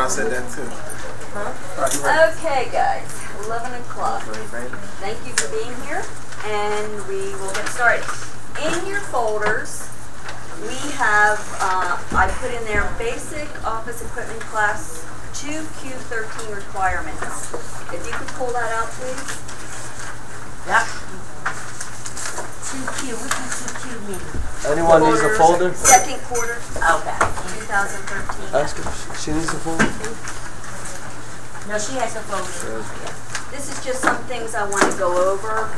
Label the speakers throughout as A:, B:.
A: I said that too.
B: Okay, guys, 11 o'clock. Thank you for being here, and we will get started. In your folders, we have, I put in there basic office equipment class 2Q13 requirements. If you could pull that out, please.
C: Yep. 2Q, what does 2Q mean?
D: Anyone needs a folder?
B: Second quarter.
C: Okay.
B: 2013.
D: Ask her. She needs a folder?
C: No, she has a folder. Yeah.
B: This is just some things I want to go over.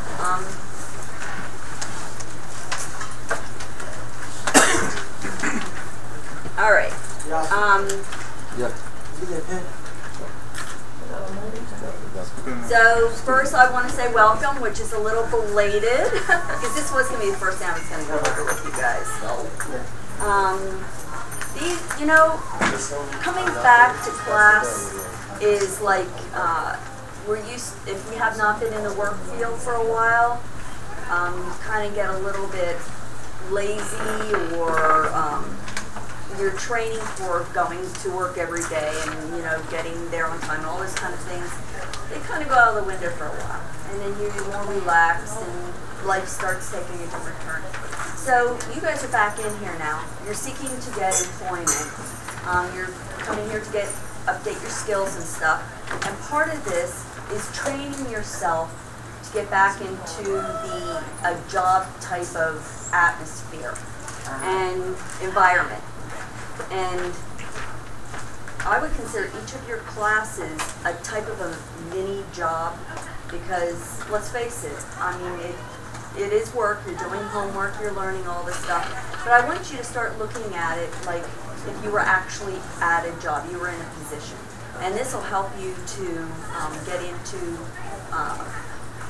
B: All right.
D: Yeah.
B: So first I want to say welcome, which is a little belated, because this was going to be the first time I was going to go over with you guys. These, you know, coming back to class is like, if you have not been in the work field for a while, you kind of get a little bit lazy, or you're training for going to work every day and, you know, getting there on time and all those kind of things. They kind of go out of the window for a while. And then you're more relaxed and life starts taking a different turn. So you guys are back in here now. You're seeking to get employment. You're coming here to update your skills and stuff. And part of this is training yourself to get back into a job type of atmosphere and environment. And I would consider each of your classes a type of a mini job, because let's face it, I mean, it is work, you're doing homework, you're learning all this stuff, but I want you to start looking at it like if you were actually at a job, you were in a position. And this will help you to get into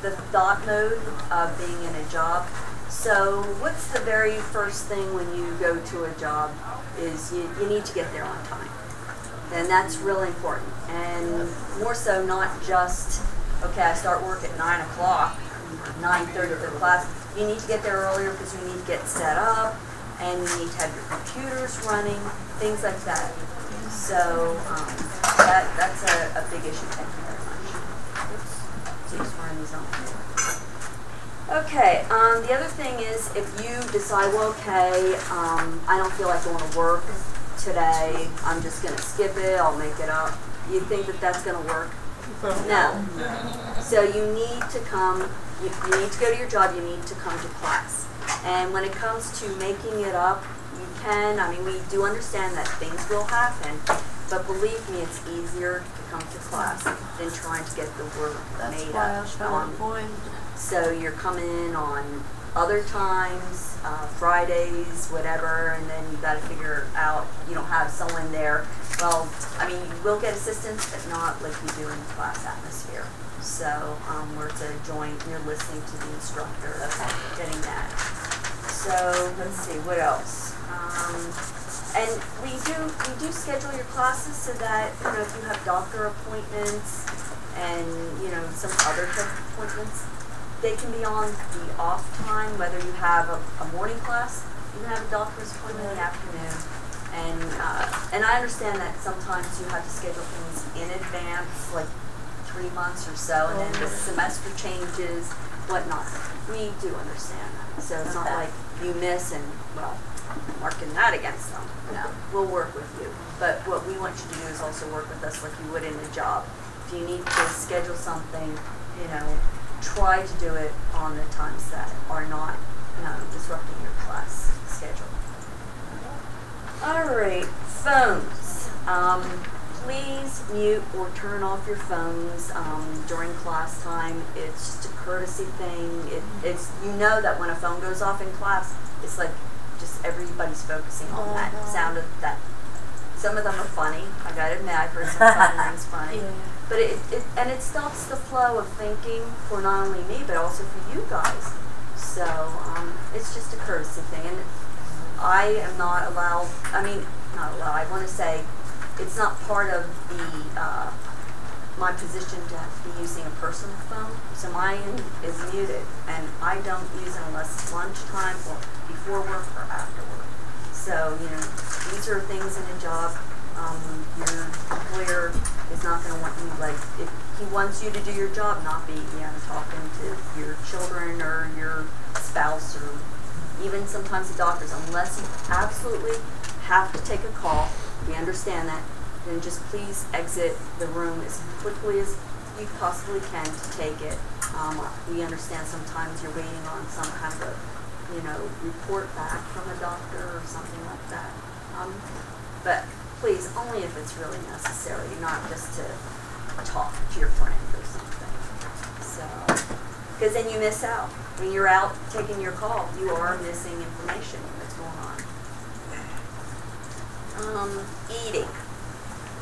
B: the thought mode of being in a job. So what's the very first thing when you go to a job is you need to get there on time. And that's really important. And more so not just, okay, I start work at 9 o'clock, 9:30 for the class. You need to get there earlier because you need to get set up, and you need to have your computers running, things like that. So that's a big issue. Thank you very much. Oops. So just running these on. Okay, the other thing is if you decide, well, okay, I don't feel like going to work today, I'm just going to skip it, I'll make it up. You think that that's going to work? No. So you need to come, you need to go to your job, you need to come to class. And when it comes to making it up, you can, I mean, we do understand that things will happen, but believe me, it's easier to come to class than trying to get the work made up. So you're coming in on other times, Fridays, whatever, and then you've got to figure out, you don't have someone there. Well, I mean, you will get assistance, but not like you do in the class atmosphere. So where it's a joint, you're listening to the instructor, that's getting that. So let's see, what else? And we do schedule your classes so that, you know, if you have doctor appointments and, you know, some other type of appointments, they can be on the off time, whether you have a morning class, you can have a doctor's appointment in the afternoon. And I understand that sometimes you have to schedule things in advance, like 3 months or so, and then the semester changes, whatnot. We do understand that. So it's not like you miss and, well, marking that against them. No, we'll work with you. But what we want you to do is also work with us like you would in a job. If you need to schedule something, you know, try to do it on the times that are not disrupting your class schedule. All right, phones. Please mute or turn off your phones during class time. It's just a courtesy thing. It's, you know that when a phone goes off in class, it's like just everybody's focusing on that sound of that. Some of them are funny. I gotta admit, I've heard some phone rings funny. Yeah. But it stops the flow of thinking for not only me, but also for you guys. So it's just a courtesy thing. And I am not allowed, I want to say it's not part of the my position to be using a personal phone. So mine is muted, and I don't use it unless it's lunchtime or before work or after work. So, you know, these are things in a job. Your employer not going to want you, like, if he wants you to do your job, not be, talking to your children or your spouse or even sometimes the doctors, unless you absolutely have to take a call. We understand that. Then just please exit the room as quickly as you possibly can to take it. We understand sometimes you're waiting on some kind of report back from a doctor or something like that. But please, only if it's really necessary, not just to talk to your friend or something. So, because then you miss out. When you're out taking your call, you are missing information that's going on. Eating.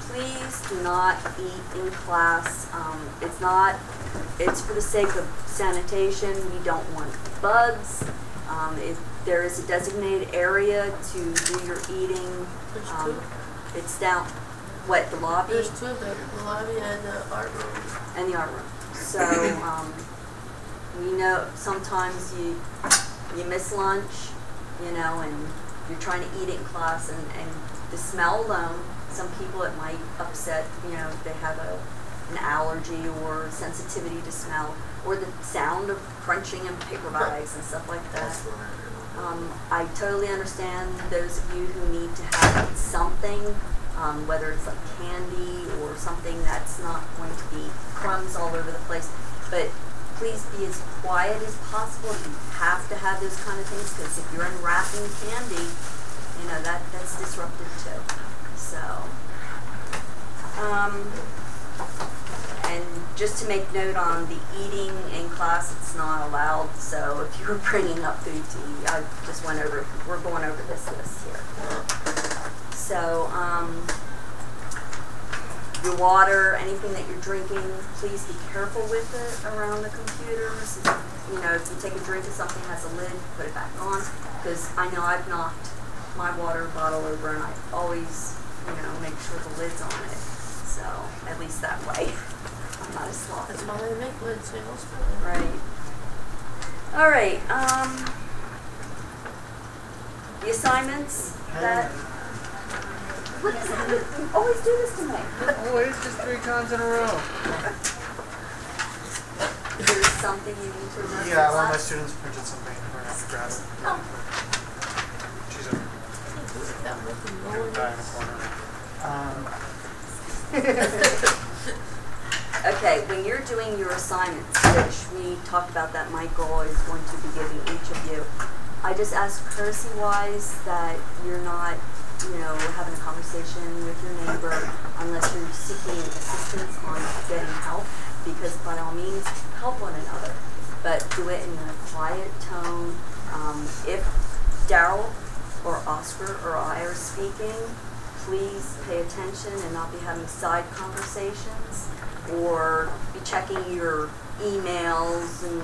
B: Please do not eat in class. It's for the sake of sanitation. We don't want bugs. There is a designated area to do your eating. It's down, the lobby?
A: There's two of them, the lobby and the art room.
B: And the art room. So, we know sometimes you miss lunch, and you're trying to eat it in class, and the smell alone, some people it might upset, if they have an allergy or sensitivity to smell, or the sound of crunching in paper bags and stuff like that. I totally understand those of you who need to have something, whether it's like candy or something that's not going to be crumbs all over the place, but please be as quiet as possible if you have to have those kind of things, because if you're unwrapping candy, that's disruptive too. So, and just to make note on the eating in class, it's not allowed. So if you were bringing up food to eat, I just we're going over this list here. So, your water, anything that you're drinking, please be careful with it around the computers. If you take a drink of something that has a lid, put it back on. Because I know I've knocked my water bottle over and I always, make sure the lid's on it. So, at least that way. I'm not a sloth.
A: That's why they make lids,
B: Right. All right. The assignments that... What is that? You always do this to me.
D: Always, just 3 times in a row.
B: There's something you need to remember.
E: Yeah, one of my students printed something. We're going to have to grab it.
B: Oh.
E: She's a guy in the corner.
B: Okay, when you're doing your assignments, which we talked about that Michael is going to be giving each of you, I just ask courtesy-wise that you're not, having a conversation with your neighbor unless you're seeking assistance on getting help, because by all means, help one another. But do it in a quiet tone. If Daryl or Oscar or I are speaking, please pay attention and not be having side conversations or be checking your emails and,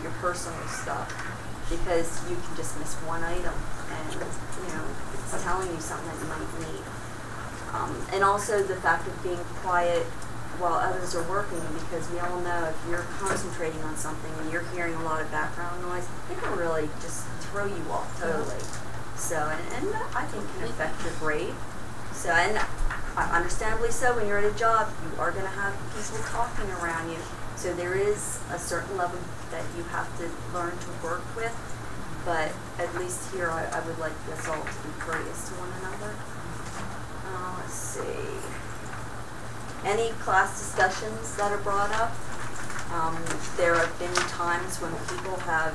B: your personal stuff, because you can just miss one item and, it's telling you something that you might need. And also the fact of being quiet while others are working, because we all know if you're concentrating on something and you're hearing a lot of background noise, it can really just throw you off totally. So, and I think can affect your grade. So, and understandably so, when you're at a job, you are going to have people talking around you. So there is a certain level that you have to learn to work with. But at least here, I would like us all to be courteous to one another. Let's see. Any class discussions that are brought up? There have been times when people have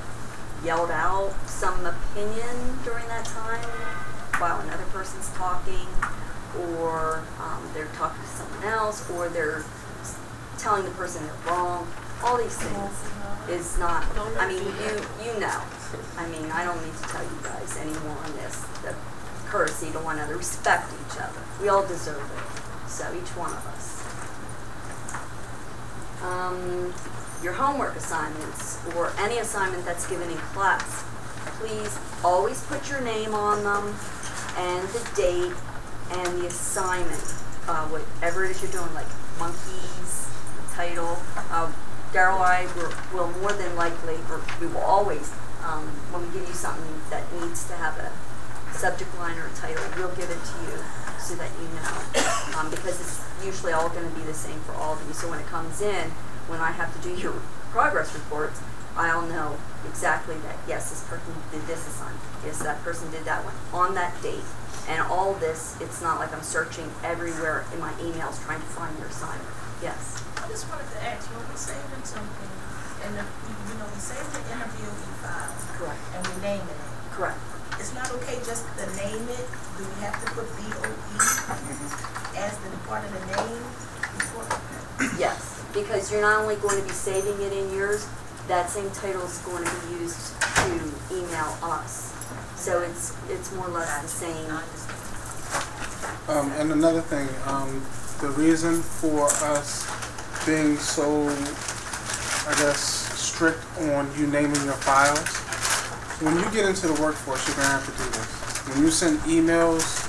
B: yelled out some opinion during that time while another person's talking, or they're talking to someone else, or they're telling the person they're wrong. All these things is not, I mean, you know. I mean, I don't need to tell you guys anymore on this. The courtesy to one another, respect each other. We all deserve it. So, each one of us. Your homework assignments, or any assignment that's given in class, please always put your name on them, and the date, and the assignment, whatever it is you're doing, like monkeys, title. Daryl and I will more than likely, or we will always, when we give you something that needs to have a subject line or a title, we'll give it to you so that you know, because it's usually all going to be the same for all of you. So when it comes in, when I have to do your progress reports, I'll know exactly that, yes, this person did this assignment, yes, that person did that one, on that date. And all this, it's not like I'm searching everywhere in my emails trying to find your assignment. Yes?
C: I just wanted to ask, when we're saving something, and we save it in a BOE file,
B: Correct.
C: and we name it.
B: Correct.
C: It's not okay just to name it. Do we have to put BOE as the part of the name before?
B: Yes, because you're not only going to be saving it in yours, that same title is going to be used to email us. So it's more or less the same.
F: And another thing, the reason for us being so, I guess, strict on you naming your files, when you get into the workforce, you're going to have to do this. When you send emails,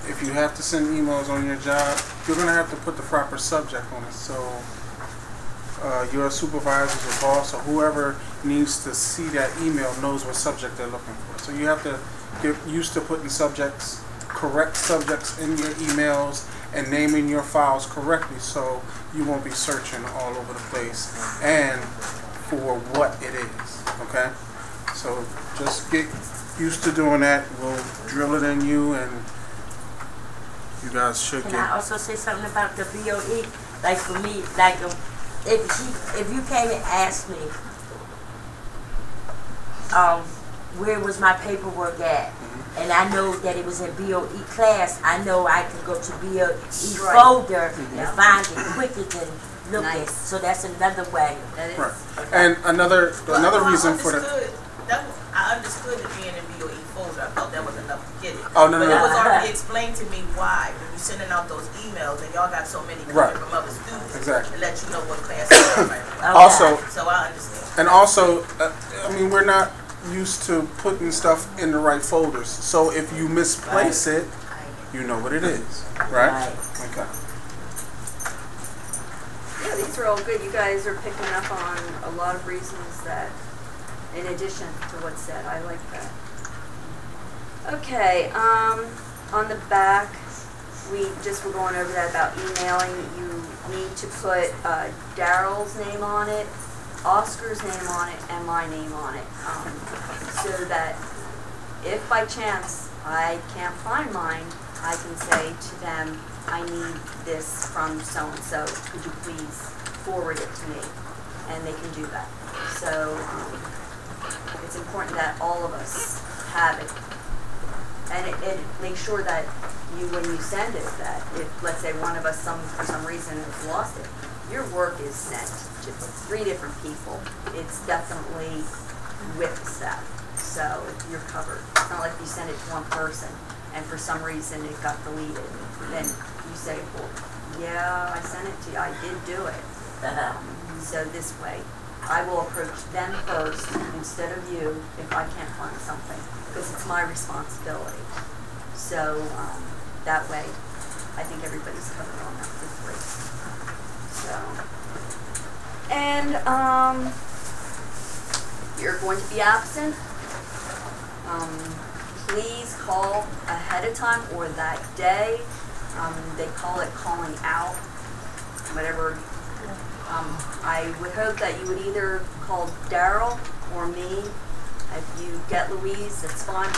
F: if you have to send emails on your job, you're going to have to put the proper subject on it. So your supervisors or boss or whoever needs to see that email knows what subject they're looking for. So you have to get used to putting subjects, correct subjects in your emails and naming your files correctly so you won't be searching all over the place and for what it is, okay? So just get used to doing that. We'll drill it in you and you guys should
G: Can
F: get...
G: I also say something about the BOE? Like for me, like if you came and asked me, where was my paperwork at, and I know that it was in BOE class, I know I can go to BOE folder and find it quicker than looking.
B: Nice.
G: So that's another way.
B: That is.
F: Right. And another reason for that...
C: I understood it being in BOE folder. I thought that was enough to get it.
F: Oh, no,
C: but
F: no,
C: it was
F: no.
C: already explained to me why. When you're sending out those emails and y'all got so many coming
F: Right.
C: from other students,
F: Exactly.
C: to let you know what class you're in.
F: Also,
C: So I understand.
F: and also, I mean, we're not used to putting stuff in the right folders. So if you misplace it, you know what it is, right? Okay.
B: Yeah, these are all good. You guys are picking up on a lot of reasons that, in addition to what's said, I like that. Okay, on the back, we just were going over that about emailing. You need to put Daryl's name on it, Oscar's name on it, and my name on it, so that if by chance I can't find mine, I can say to them, I need this from so-and-so, could you please forward it to me? And they can do that. So it's important that all of us have it. And it makes sure that when you send it, that if, let's say, one of us for some reason has lost it, your work is sent to 3 different people. It's definitely with the staff. So you're covered. It's not like you send it to one person and for some reason it got deleted. Then you say, well, yeah, I sent it to you. I did do it. So this way, I will approach them first instead of you if I can't find something, because it's my responsibility. So that way, I think everybody's covered on that for free. So, and you're going to be absent. Please call ahead of time or that day. They call it calling out, whatever. I would hope that you would either call Daryl or me. If you get Louise, that's fine.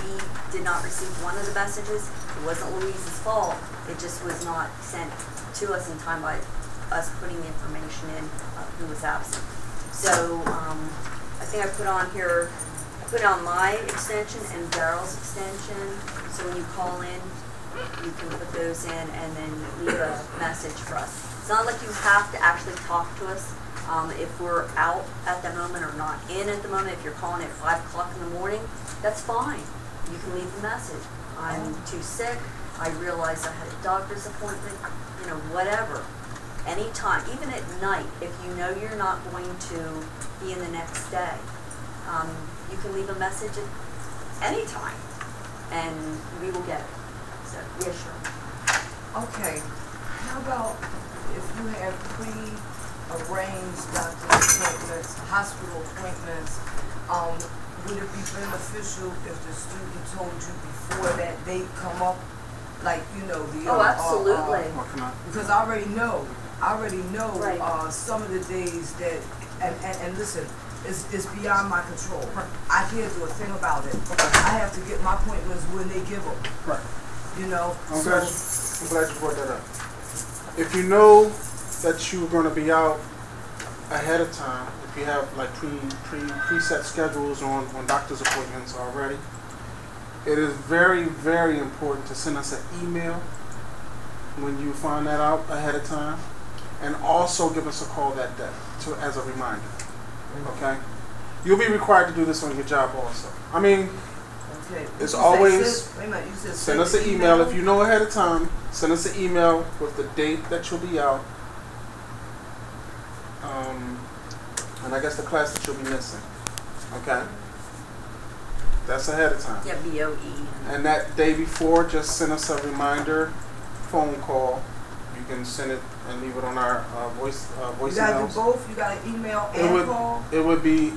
B: We did not receive one of the messages. It wasn't Louise's fault. It just was not sent to us in time by us putting the information in who was absent. So I think I put on here, I put on my extension and Daryl's extension. So when you call in, you can put those in and then leave a message for us. It's not like you have to actually talk to us. If we're out at the moment or not in at the moment, if you're calling at 5 o'clock in the morning, that's fine. You can leave a message. I'm too sick. I realized I had a doctor's appointment, whatever. Anytime, even at night, if you know you're not going to be in the next day, you can leave a message at any time, and we will get it. So, yeah, sure.
H: Okay, how about if you have pre-arranged doctor's appointments, hospital appointments, would it be beneficial if the student told you before that date come up like, you know, the
B: Oh, absolutely.
F: Working on.
H: because I already know
B: Right.
H: some of the days that, and listen, it's beyond my control. I can't do a thing about it. I have to get my appointments when they give them.
F: Right.
H: You know,
F: I'm
H: so
F: glad you brought that up. If you know that you're going to be out ahead of time, if you have like preset schedules on doctor's appointments already, it is very, very important to send us an email when you find that out ahead of time, and also give us a call that day as a reminder. Okay? You'll be required to do this on your job also. I mean,
H: okay.
F: it's
H: You
F: always
H: said, wait a minute, you said
F: send us an email if you know ahead of time. Send us an email with the date that you'll be out, and I guess the class that you'll be missing. Okay, that's ahead of time.
B: Yeah, BOE.
F: And that day before, just send us a reminder phone call. You can send it and leave it on our
H: You gotta do
F: voicemails.
H: both. You gotta email
F: It
H: and
F: would
H: call.
F: it would be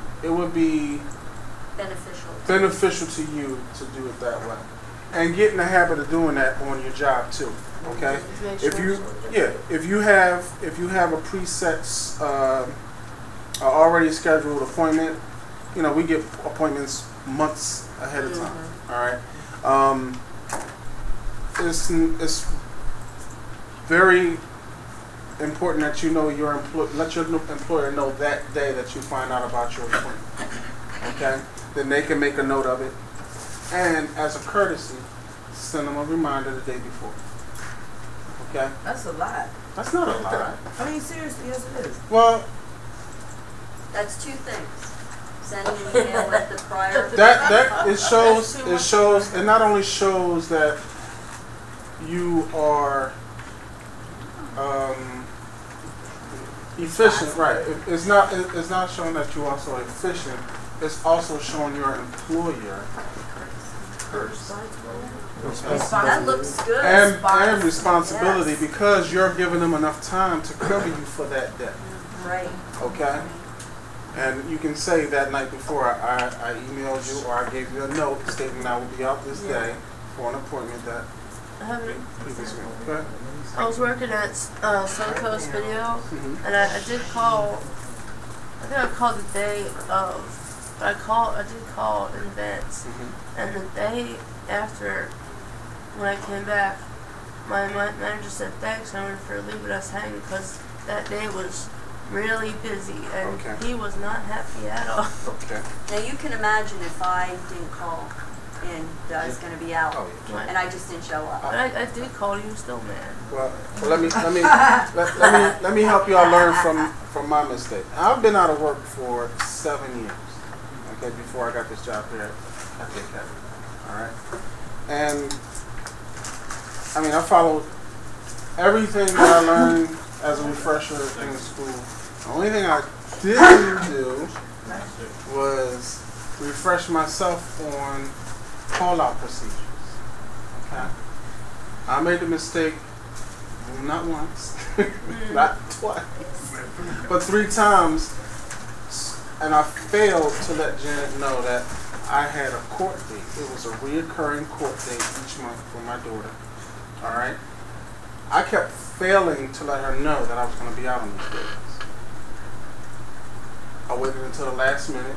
B: Beneficial.
F: beneficial to you to do it that way, and get in the habit of doing that on your job too. Okay,
A: Make
F: if
A: sure
F: you if you have a preset already scheduled appointment, you know we get appointments months ahead of time. All right, it's very important that you know let your employer know that day that you find out about your appointment. Okay, then they can make a note of it, and as a courtesy, send them a reminder the day before. Okay,
H: That's a lot.
F: that's not a lie.
H: I mean, seriously, yes it is.
F: Well,
B: That's two things. Send an email with the prior.
F: that it not only shows that you are efficient, right? It's not showing that you also are efficient. It's also showing your employer
B: That looks good.
F: and responsibility,
B: Yes.
F: because you're giving them enough time to cover you for that day.
B: Right.
F: Okay? And you can say that night before, I emailed you or I gave you a note stating I will be out this day for an appointment that
A: I haven't.
F: previously. Okay?
A: I was working at Suncoast Video,
F: Mhm.
A: and I did call. I think I called the day of. But I did call in advance, and the day after, when I came back, my manager said thanks, Henry, for leaving us hanging, because that day was really busy, and
F: Okay.
A: he was not happy at all.
F: Okay.
B: Now you can imagine if I didn't call and that I was going to be out,
F: Oh, yeah.
B: and I just didn't show up.
A: But I did call you, still mad.
F: Well, let me help y'all learn from my mistake. I've been out of work for 7 years. Okay, before I got this job here at the academy. All right, and I mean I followed everything that I learned as a refresher in school. The only thing I didn't do was refresh myself on call-out procedures. Okay, I made the mistake not once, not twice, but 3 times. And I failed to let Janet know that I had a court date. It was a reoccurring court date each month for my daughter. All right? I kept failing to let her know that I was going to be out on these days. I waited until the last minute.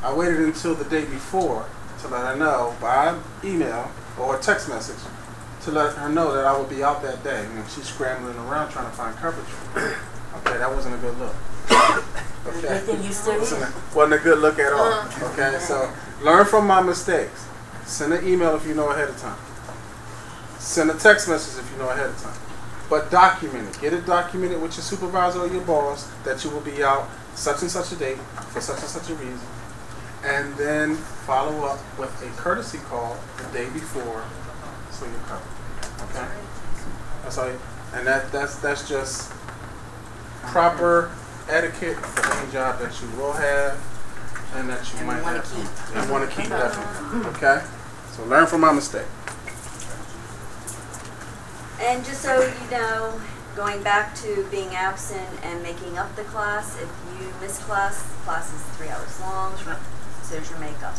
F: I waited until the day before to let her know by email or a text message to let her know that I would be out that day. And she's scrambling around trying to find coverage. Okay, that wasn't a good look. Okay.
G: Good thing you still here.
F: Wasn't a good look at all. Okay, so learn from my mistakes. Send an email if you know ahead of time. Send a text message if you know ahead of time. But document it. Get it documented with your supervisor or your boss that you will be out such and such a date for such and such a reason. And then follow up with a courtesy call the day before so you're covered. Okay? That's all. And that's just proper etiquette for any job that you will have and that you might have and want to keep definitely. Okay? So learn from my mistake.
B: And just so you know, going back to being absent and making up the class, if you miss class, the class is 3 hours long, so there's your makeup.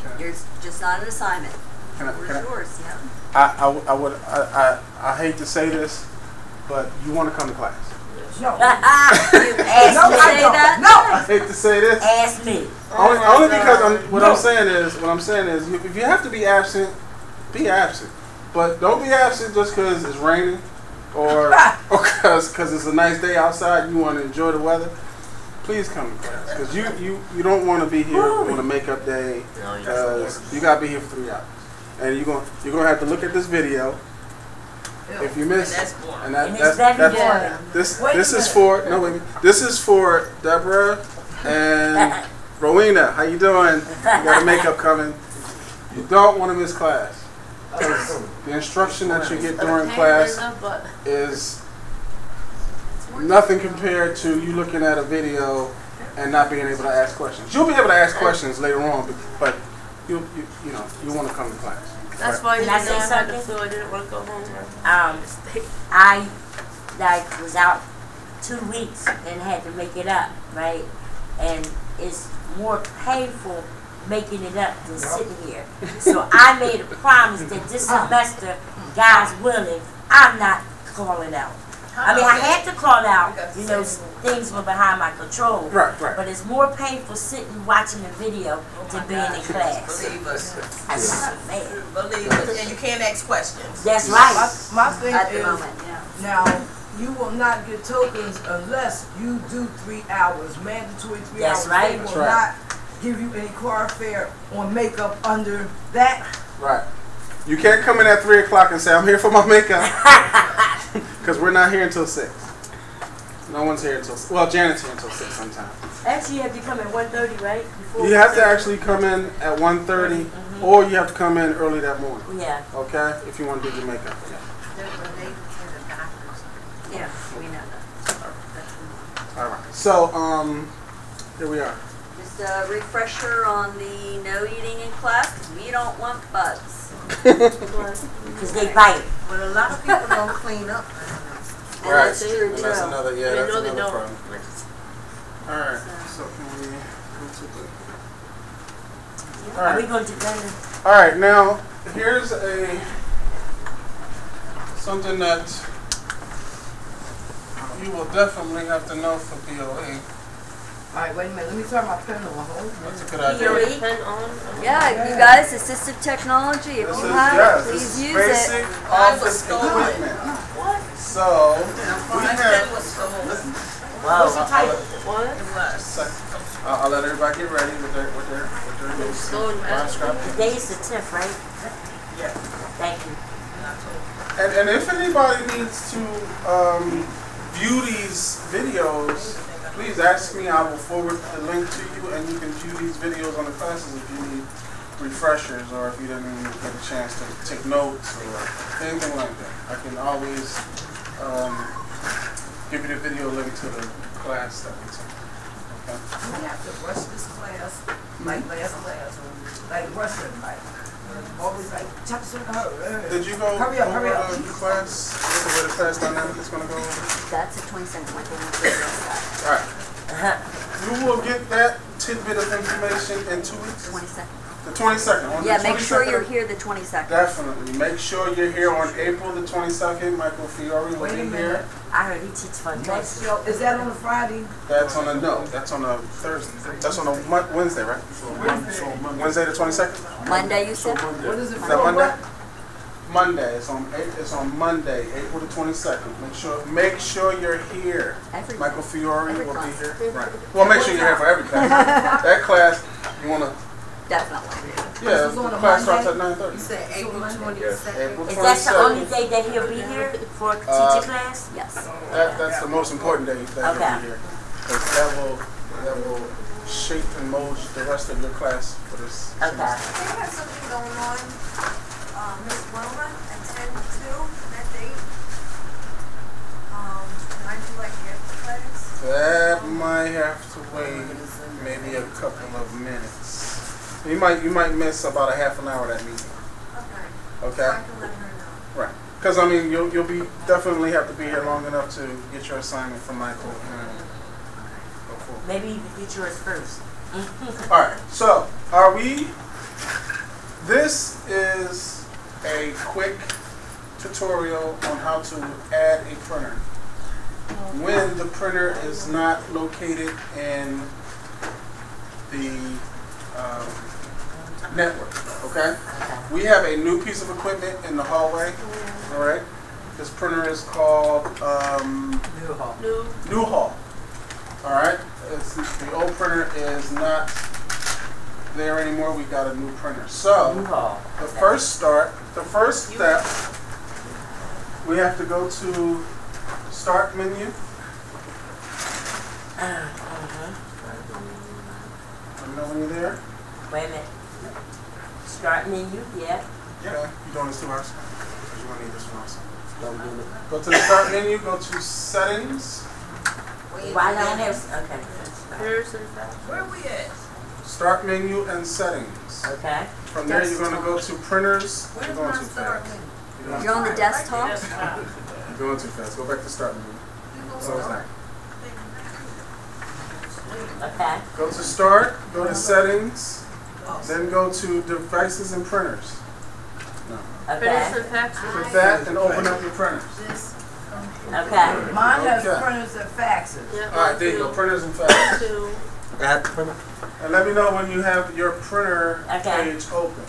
F: Okay.
B: You're just not an assignment. Where's yours? Yeah.
F: I hate to say this, but you want to come to class.
H: No.
B: You asked me to say that?
H: No.
F: I hate to say this.
G: Ask me.
F: Only because what I'm saying is, if you have to be absent, be absent. But don't be absent just because it's raining or because it's a nice day outside. You want to enjoy the weather. Please come to class because you don't want to be here on a makeup day. Because you gotta be here for 3 hours, and you're gonna have to look at this video. If you miss, and this is for this is for Deborah and Rowena. How you doing? You got a makeup coming. You don't want to miss class. The instruction that you get during class is nothing compared to you looking at a video and not being able to ask questions. You'll be able to ask questions later on, but you want to come to class.
A: That's why you didn't have to feel I didn't want to go home.
G: I was out 2 weeks and had to make it up, right? And it's more painful making it up than sitting here. So I made a promise that this semester, God's willing, I'm not calling out. I mean, I had to call out, things were behind my control.
F: Right.
G: But it's more painful sitting watching a video than being in class.
C: Believe us.
G: I said, man.
C: Believe us. And you can't ask questions.
G: That's right.
H: My thing
B: At the
H: is,
B: moment, yeah.
H: now, you will not get tokens unless you do 3 hours, mandatory 3
G: That's
H: hours.
G: right.
H: They will
F: That's
H: not give you any car fare or makeup under that.
F: Right. You can't come in at 3 o'clock and say I'm here for my makeup because we're not here until 6. No one's here until Janet's here until 6 sometimes.
G: Actually, you have to come at 1:30, right?
F: You have to actually come in at 1:30, or you have to come in early that morning.
G: Yeah.
F: Okay, if you want to do your makeup.
B: Yeah, we know that.
F: All right. So here we are.
B: Just a refresher on the no eating in class because we don't want bugs.
G: Because they bite.
C: But a lot of people don't clean up.
B: And that's true
F: And
B: too.
F: that's another that's
A: No, they
F: another
A: don't.
F: problem. All right. So can we go to the? All
G: Are we
F: right.
G: going to dinner?
F: All right. Now here's something that you will definitely have to know for BOE.
H: Alright, wait a minute, let me turn my pen on. Hold on.
F: That's a good idea.
G: BOE?
A: Pen on.
B: Yeah, you guys, assistive technology, if
F: This
B: you
F: is
B: have it,
F: this
B: please
F: is
B: use
F: basic
B: it.
F: office equipment. So we have.
G: Wow.
F: I'll let everybody get ready with their notes.
G: Today is the 10th, right?
F: Yeah.
G: Thank you.
F: And if anybody needs to view these videos, please ask me. I will forward the link to you, and you can view these videos on the classes if you need refreshers or if you didn't even get a chance to take notes or anything like that. I can always give you the video link to the class that we took. Okay?
H: We have to rush this class like last class. Like rushing, like always like chapter hurry.
F: Did you go
H: Hurry up, hurry up.
F: over the class? The way the class dynamic is going to go over?
B: That's a 20-cent point.
F: All right. You will get that tidbit of information in 2 weeks.
B: 22nd.
F: The 22nd. On
B: Yeah,
F: the
B: make sure
F: 22nd.
B: you're here the 22nd.
F: Definitely. Make sure you're here on April the 22nd. Michael Fiore will
H: Wait a
F: be
H: minute.
F: here.
G: I heard he teach fun
H: Next
G: classes.
H: show, is that on a Friday?
F: That's on a That's on a Thursday. That's on a Wednesday, right? Wednesday the 22nd.
B: Monday, you said?
H: What is it
F: Is
H: for?
F: that Monday?
H: What?
F: Monday. It's on Monday, April the 22nd. Make sure you're here.
B: Every
F: Michael Fiore
B: Every
F: will be
B: class.
F: here. Right. Well, make sure you're here for every class. That class, you wanna.
B: Definitely.
F: Yeah,
H: This is on
F: the
H: a
F: class starts
H: Monday?
F: at 9:30.
C: You said April 22nd.
F: April
G: Is that the only
F: 22nd.
G: day that he'll be here for a teacher class?
B: Yes.
F: That's the most important day that
G: Okay.
F: you'll be here. 'Cause that will shape and mold the rest of your class for this
G: Okay.
F: semester.
I: They have something going on, Miss Wilma at 10-2, that date. And I do like after class.
F: That might have to wait maybe a couple of minutes. You might miss about a half an hour of that meeting.
I: Okay.
F: Okay?
I: So I can let her know.
F: Right. Because I mean you'll be definitely have to be here long enough to get your assignment from Michael and go forward.
G: Maybe you can get yours first.
F: Alright, so are we This is a quick tutorial on how to add a printer when the printer is not located in the network. Okay? We have a new piece of equipment in the hallway. All right. This printer is called New Hall. All right. The old printer is not there anymore. We got a new printer. So the first step, we have to go to Start menu. Let me know when you're there.
G: Wait a minute. Start menu, yeah.
F: Yeah. You doing this too, Ars? Because you're gonna need this one also. Go to the Start menu. Go to Settings.
G: Why don't have? Okay.
C: Where we at?
F: Start menu and Settings.
G: Okay.
F: From there, you're gonna go to Printers. You're
C: Where's
F: going
C: my
F: too
C: start
F: fast.
C: menu?
B: You're on the desktop?
F: You're going too fast. Go back to Start menu. Close that.
G: Okay.
F: Go to Start, go to Settings, then go to Devices and Printers. No.
G: Okay.
F: Click that and open up your printers.
G: Okay.
H: Mine has
F: Okay.
H: printers and faxes.
F: Alright, there you go. Printers and faxes.
D: Add the printer.
F: And let me know when you have your printer
G: Okay.
F: page open.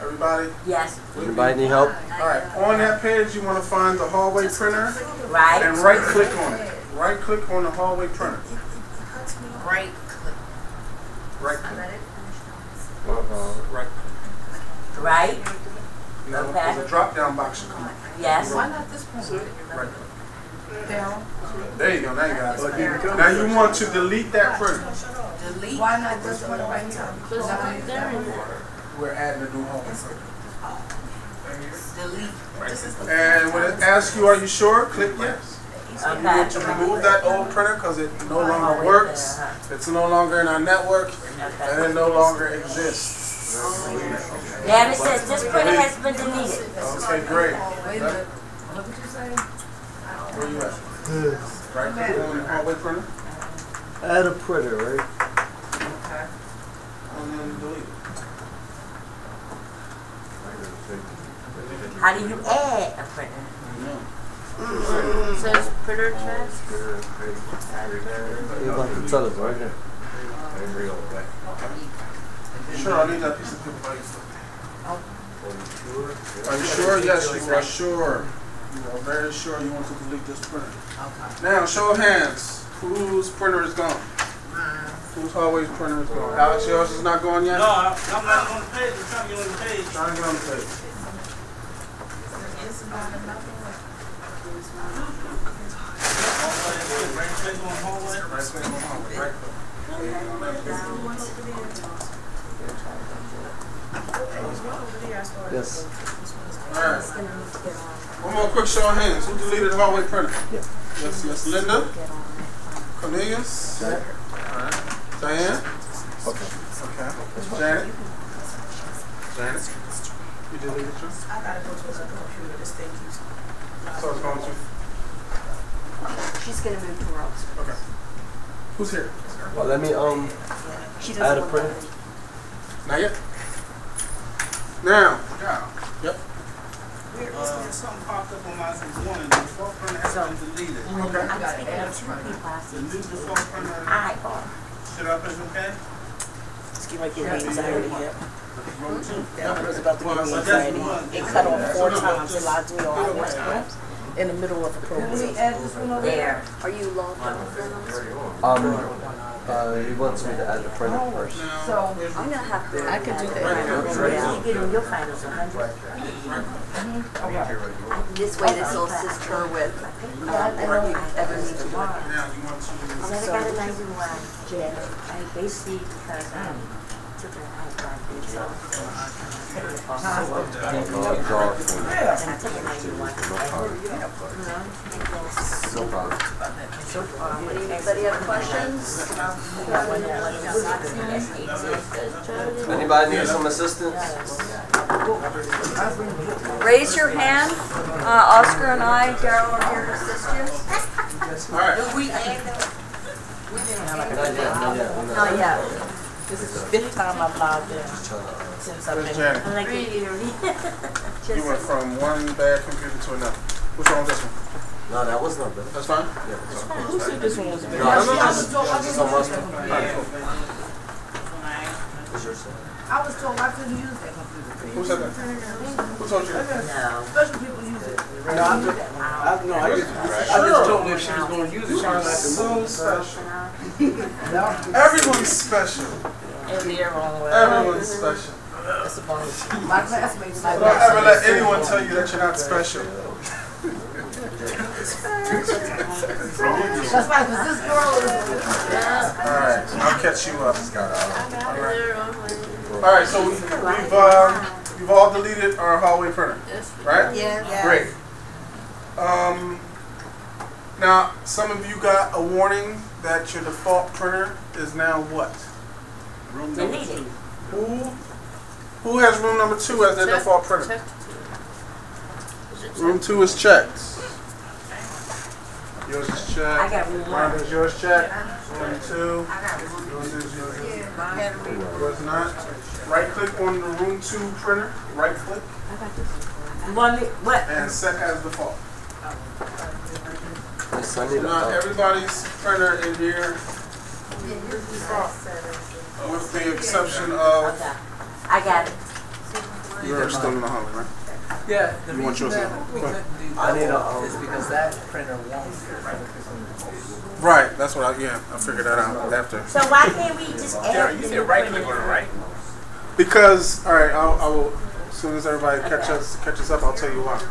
F: Everybody?
G: Yes.
D: Anybody need help?
F: Alright, on that page you want to find the hallway printer
G: Right.
F: and right click on it. Right click on the hallway printer.
C: Right click.
F: Right click.
D: Right.
G: Right.
F: Now
G: Okay.
F: there's a drop down box should come up.
G: Yes.
C: Why not this printer?
F: Right click.
C: Down.
F: There you go, now you got it. Now you want to delete that printer.
C: Delete.
H: Why not this one right here?
F: We're adding a new hallway printer.
C: Delete. This is the
F: And when it asks you, are you sure? Click yes. You
G: Okay.
F: want to remove that old printer because it no longer works, it's no longer in our network, and it no longer exists.
G: Yeah, it says this printer has been deleted.
F: Okay, great.
H: Wait a minute. What did you say?
F: Where you at? Right click on the hallway printer,
D: Add a printer, right?
H: Okay.
F: and then delete it.
G: How do you add a printer?
A: It says printer task.
D: You want to tell us right now.
F: Sure, I need that piece of paper. Are you sure? Yes, you are sure. You are very sure you want to delete this printer. Now, show of hands. Whose printer is gone? Whose hallway printer is gone? Alex, yours is not gone yet?
J: No, I'm not on the page. I'm trying to get on the page.
F: Trying to get on the page.
J: Right click on hallway.
F: Right click on hallway. Right click.
D: Yes.
F: Alright. One more quick show of hands. Who deleted the hallway printer? Yes, yes. Linda? Cornelius? Alright. Diane? Okay. Janet? Janet? You deleted yours?
C: I gotta go to the computer. This thing keeps.
F: So it's going to?
B: She's gonna move to her office.
F: Okay. Who's here?
D: Well, let me
B: She
D: add
B: doesn't
D: a
B: want
D: printer.
B: that.
F: Not yet? Now. Yep.
J: Something popped up on my one. The default printer has been deleted.
F: Okay.
G: I'm speaking of two people I
J: The
G: see.
J: new default printer.
G: I are.
J: Should I press OK?
K: It's getting ready to give me anxiety. Yep. That was about to give me
J: So that's
K: anxiety.
J: one.
K: It cut off 4 times. It logged me on 4 times in the middle of the
H: Let
K: program.
H: me add this one over
G: There.
B: Are you logged on then on this?
D: He wants me to add the printer first.
H: So,
B: I'm gonna have to.
K: I can do that.
G: You get in your finals 100.
B: This way, this will assist her with everything to work.
F: Now you want to.
G: So I got a 91. I basically because I took an iPad so and I took a 91.
D: No problem.
B: Anybody have questions?
D: Anybody need some assistance?
B: Raise your hand. Oscar and I, Daryl, are here to assist you.
F: Alright.
J: We add
D: Not yet.
B: Not yet.
K: This is the 5th time I've logged in
D: Just trying to,
K: since I've
F: Where's
K: been.
F: Janet?
G: I like it eerie.
F: You went from one bad computer to another. What's wrong with this one?
D: no, that was not bad.
F: That's fine?
D: Yeah, that's fine.
K: Who said this one was a bit?
D: No, it's
F: no,
D: just,
F: no.
D: it's just on my screen.
F: Alright, cool.
D: It's your side.
C: I was told I couldn't use that computer.
F: Who said that? Who told you that?
G: No.
C: Special people use it.
L: No, I just told her if she was gonna use it, she was like to
F: So
L: move.
F: special. Everyone's special.
K: And they're wrong with
F: Everyone's special.
K: That's a bonus.
C: My classmates.
F: Don't ever let anyone tell you that you're not special.
C: That's right, 'cause this girl is.
F: Alright, I'll catch you up. Alright, so we've all deleted our hallway printer, right?
C: Yeah.
F: Great. Now, some of you got a warning that your default printer is now what? Room number
G: Deleted.
F: 2. Who has room number 2 as their default printer? Room 2 is checked. Yours is checked.
G: I got room 1.
F: Rhonda's yours checked. Room 2.
I: I got one.
F: Yours is yours.
I: Yeah.
F: Yours not. Right click on the room 2 printer. Right click.
G: You want me, what?
F: And set as default.
D: Yes, I need
F: Now
D: a
F: everybody's printer in here, with the exception of
G: Okay. I got it.
F: you're still in the hallway, right?
L: Yeah, the
F: You want
L: reason
F: yours
L: that
F: now?
L: we
F: Go ahead.
L: couldn't do
D: I need
L: that
D: a,
L: is because that printer won't.
F: Right, that's what I figured that out after.
G: So why can't we just add
L: You
G: the
L: said right click on it, right?
F: Because, alright, I will, as soon as everybody catches up, I'll tell you why.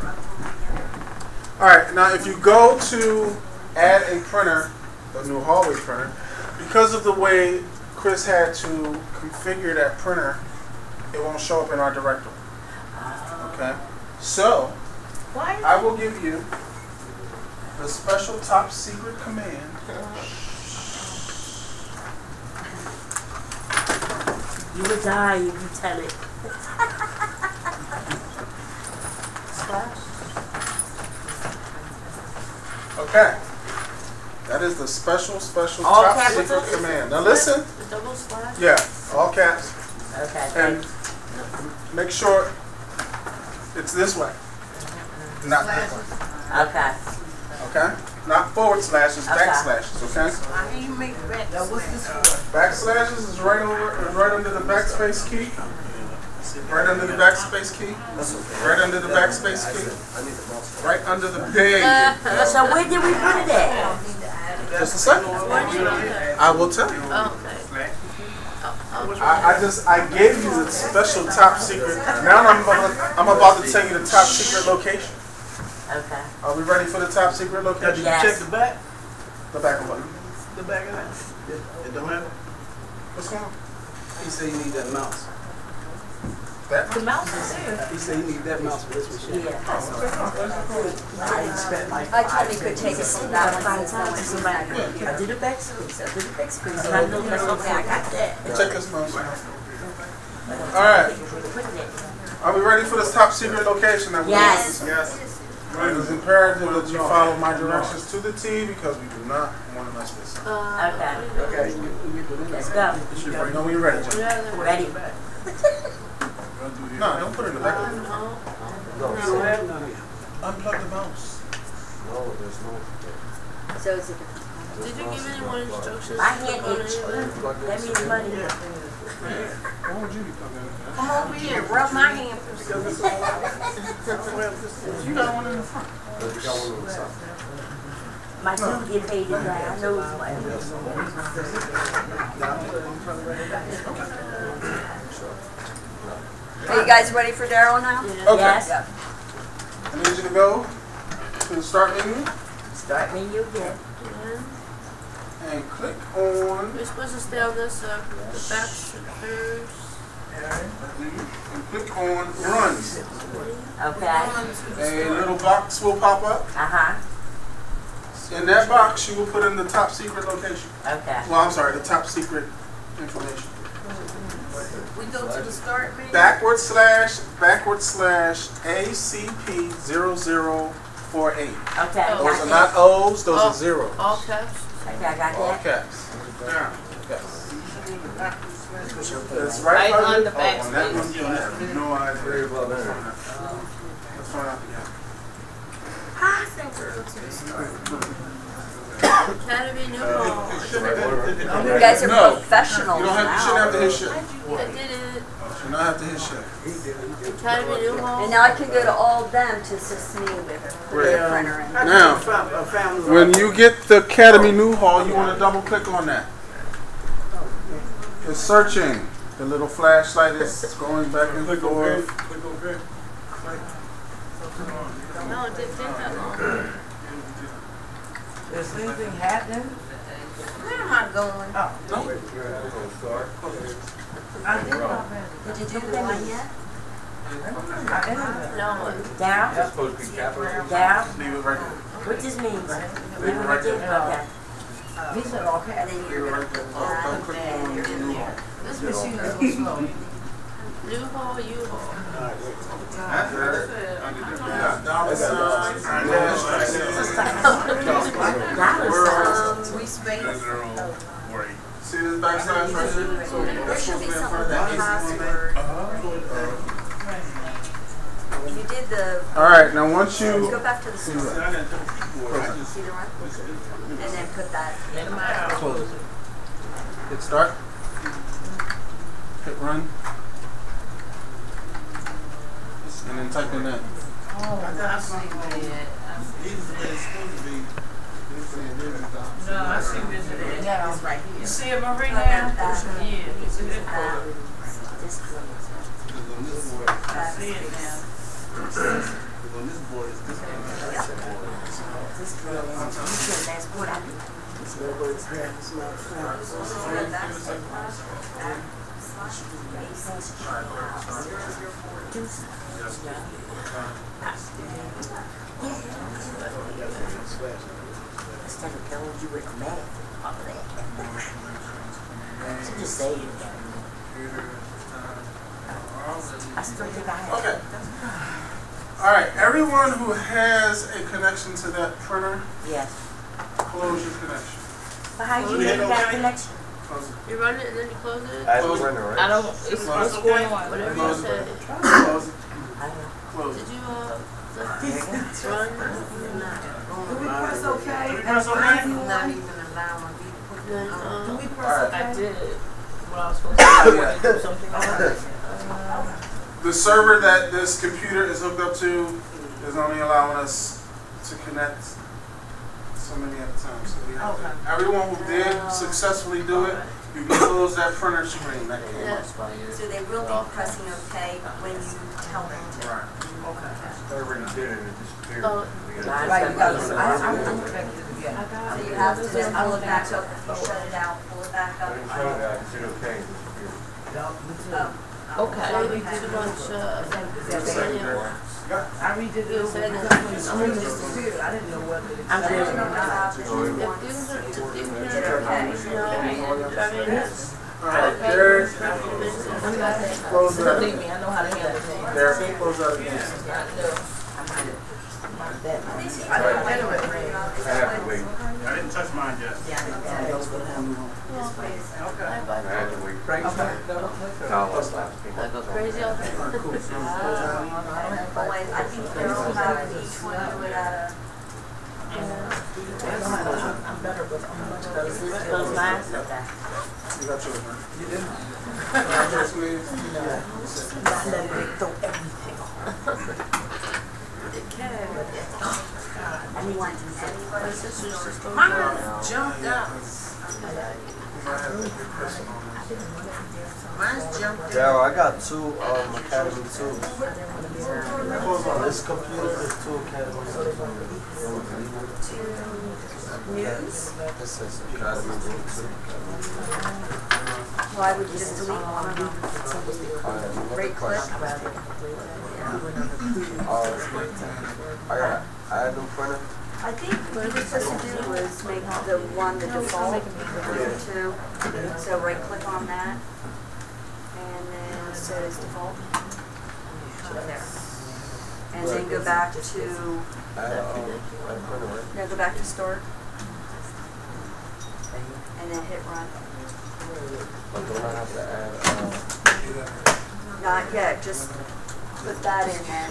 F: Alright, now if you go to add a printer, a new hallway printer, because of the way Chris had to configure that printer, it won't show up in our directory. Okay? So, I will give you the special top secret command.
G: You would die if you tell it.
F: Okay. That is the special
G: All
F: top
G: capital?
F: secret command. Now listen.
A: The double slash?
F: Yeah, all caps.
G: Okay.
F: And make sure it's this way. Not this way.
G: Okay.
F: Okay? Not forward slashes,
G: Okay.
F: backslashes, okay?
I: How do you make red?
C: What's this for?
F: Backslashes is right under the backspace key. Right under the backspace key. Right under the backspace key. Right under the there.
G: So where did we put it at?
F: Just a second. I will tell you.
A: Okay.
F: I gave you the special top secret. Now I'm about to tell you the top secret location.
G: Okay.
F: Are we ready for the top secret location?
G: Yes.
L: Check the back.
F: The back of what?
L: The back of that. It don't have it.
F: What's going on?
L: He said you need that mouse.
F: That?
K: The mouse is there.
L: He said you need that mouse for this machine.
G: Yeah.
K: I spent like
B: I told me could take us to that one.
G: Five times somebody. I did a backspace. I did a backspace. And I know that's okay. I got that.
F: Check this mouse out. Alright. Are we ready for this top secret location? That
G: Yes.
F: Yes. It is imperative that you follow my directions to the T because we do not want to mess this up.
G: Okay.
L: Okay.
G: Let's go.
F: You know when you're ready, Jim.
G: Ready?
F: No, don't put it in the back.
L: You don't have none here.
F: Unplug the mouse.
D: No, there's no.
B: So it's a different.
A: Did you give anyone instructions?
G: My hand itch. That means money.
F: Why would you be plugging in?
I: Come over here, rub my hand.
F: You got one in the front.
D: But you got one on the side.
G: My dude get paid today. I know it's money.
B: Are you guys ready for Daryl now?
F: Okay.
G: Yes.
F: I need you to go to the start menu
G: Start menu again.
F: and click on
A: We're supposed to stay on this, the back shooters.
F: and click on Run.
G: Okay.
F: A little box will pop up.
G: Uh-huh.
F: In that box, you will put in the top secret location.
G: Okay.
F: Well, I'm sorry, the top secret information.
I: We go to the start menu.
F: // ACP0048.
G: Okay.
F: Those are not O's, those are zeros.
A: All caps.
G: Okay, I got
F: All
G: that.
F: caps. Now, yes. It's right
M: on the
F: on
M: backspace.
F: that one, you have no idea.
D: Very well done.
F: Let's find out together.
A: Academy New Hall.
B: You guys are
F: No.
B: professionals
F: You shouldn't
B: now.
F: have to hit shit.
A: I did it.
F: You should not have to hit shit.
A: Academy New Hall.
B: And now I can go to all of them to assist me with the
F: Right.
B: printer. And
F: Now, when you get the Academy New Hall, you want to double click on that. It's searching. The little flashlight is going back and forth.
A: No, it didn't take that long.
H: Is anything happening?
I: Where am I going?
H: Oh, no. I did not.
B: did you do the one yet?
H: I ended
A: No.
G: Down,
D: That's supposed to be capital.
G: down.
F: Leave it right there.
G: What this means? Leave it right there. Okay.
H: He said, okay.
B: And then you're gonna put that,
F: Don't click on
B: and you're in there.
H: This machine is so slow.
A: New Hall, U-Haul.
C: We space.
F: See this backslash right here? So
B: There
F: that's
B: should be
F: supposed to be in
B: something
F: front of
B: with
F: that.
B: password. You did the,
F: All right, now once
B: go
F: you
B: back to the store. See the one? And then put that.
F: close it, hit start, hit run, and then type in that.
M: No, I see visiting.
H: Yeah.
C: It's right here.
M: You see it, Marie, now?
B: That.
M: Yeah, you see it now.
B: This
M: I see it now.
G: Instead of telling you with math, all of that. So just say it. I still think I have.
F: Okay. All right, everyone who has a connection to that printer,
G: Yes.
F: close your connection.
G: But how you get that connection?
F: Close it.
A: You run it and then you close it?
D: Add the printer, right?
M: I don't, it's what's going on.
A: Whatever you
F: Close
A: say.
F: it. Close it.
G: I know.
F: Close
A: Did
F: it.
A: you, run?
H: Do we press okay?
C: Not even allowing me to put
A: Then,
H: Do we press okay?
M: I did what I was supposed to do something on it.
F: The server that this computer is hooked up to is only allowing us to connect so many at a time. So we have to, everyone who did successfully do it, you can close that printer screen that came
A: yeah,
F: up.
A: that's why you're.
B: So they will be pressing OK when you tell them to.
F: Right.
D: I already did it, it disappeared.
A: Oh.
H: Right, you gotta, I'm expecting it again.
B: So you have to just pull it back up. If you shut it out, pull it back up.
D: I didn't shut it out, it said okay, it disappeared.
M: Okay.
A: We did a bunch of.
H: I redid it over because when it disappeared, I didn't know whether it.
G: I'm good.
F: Alright, Derek, close that.
M: Believe me, I know how to handle things.
F: Derek, close that again.
M: I know.
H: I didn't generate it.
D: I have to wait.
J: I didn't touch mine yet.
D: I had to wait.
H: Okay.
D: No, let's not.
A: I go crazy all day.
B: Always, I think they'll have each one do it at a.
H: I'm better, but I'm much better.
G: Is this close last? Okay.
F: You got yours, man.
H: You didn't?
F: Yours, please.
H: Not letting it throw everything off.
B: Anyone.
A: My sister's just going
C: Mine
A: down.
C: jumped up. Mine's jumped up.
D: Yeah, I got two Academy 2s. On this computer, there's two Academy 2s.
B: News?
D: This says Academy 2.
B: Why would you just delete one of them? Right click.
D: I had no printer.
B: I think what you were supposed to do was make the one the default, two. So right click on that. And then it says default. There. And then go back to,
D: I had a printer, right?
B: no, go back to start. And then hit run.
D: But don't I have to add,
B: Not yet, just put that in there.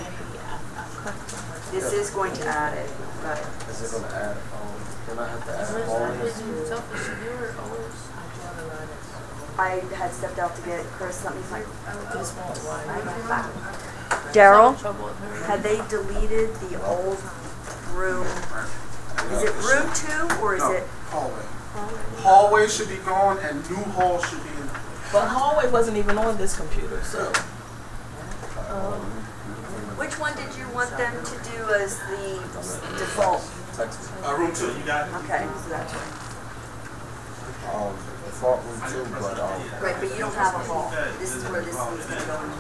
B: This is going to add it, but.
D: is it gonna add, don't I have to add always?
B: I had stepped out to get Chris, let me find.
A: Daryl?
B: Daryl, had they deleted the old room? Is it room 2 or is
F: No,
B: it?
F: hallway. Hallway should be gone and new hall should be in.
M: But hallway wasn't even on this computer, so.
B: Which one did you want them to do as the default?
F: Room 2, you got it?
B: Okay, so that's right.
D: Default room 2, but,
B: Right, but you don't have a hall. This is where this needs to go in.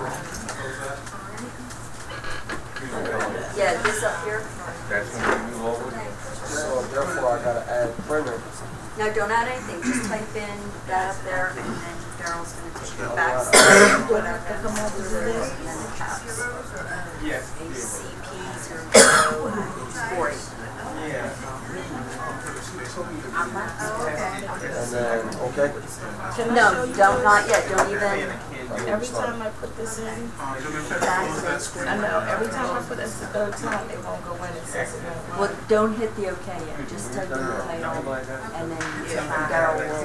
B: Yeah, this up here.
D: that's when we move over. So therefore I gotta add printer.
B: No, don't add anything, just type in that up there and then Daryl's gonna take it back. Whatever. And then the caps. ACP 040.
D: And then, okay.
B: No, don't, not yet, don't even.
M: Every time I put this in,
F: You're gonna
M: I know, every time I put this the third time, it won't go in and says it won't.
B: Well, don't hit the OK yet, just type in the title and then Daryl will.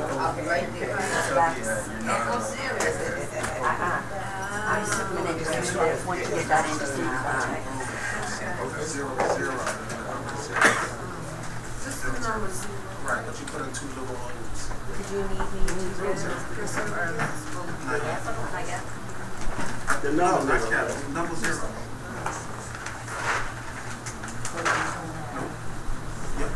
B: And then just use that once you get that in, just use that.
F: Right, but you put in 2 little holes.
B: Did you need me to Chris or not yet?
F: No, not yet. Number 0. Yep.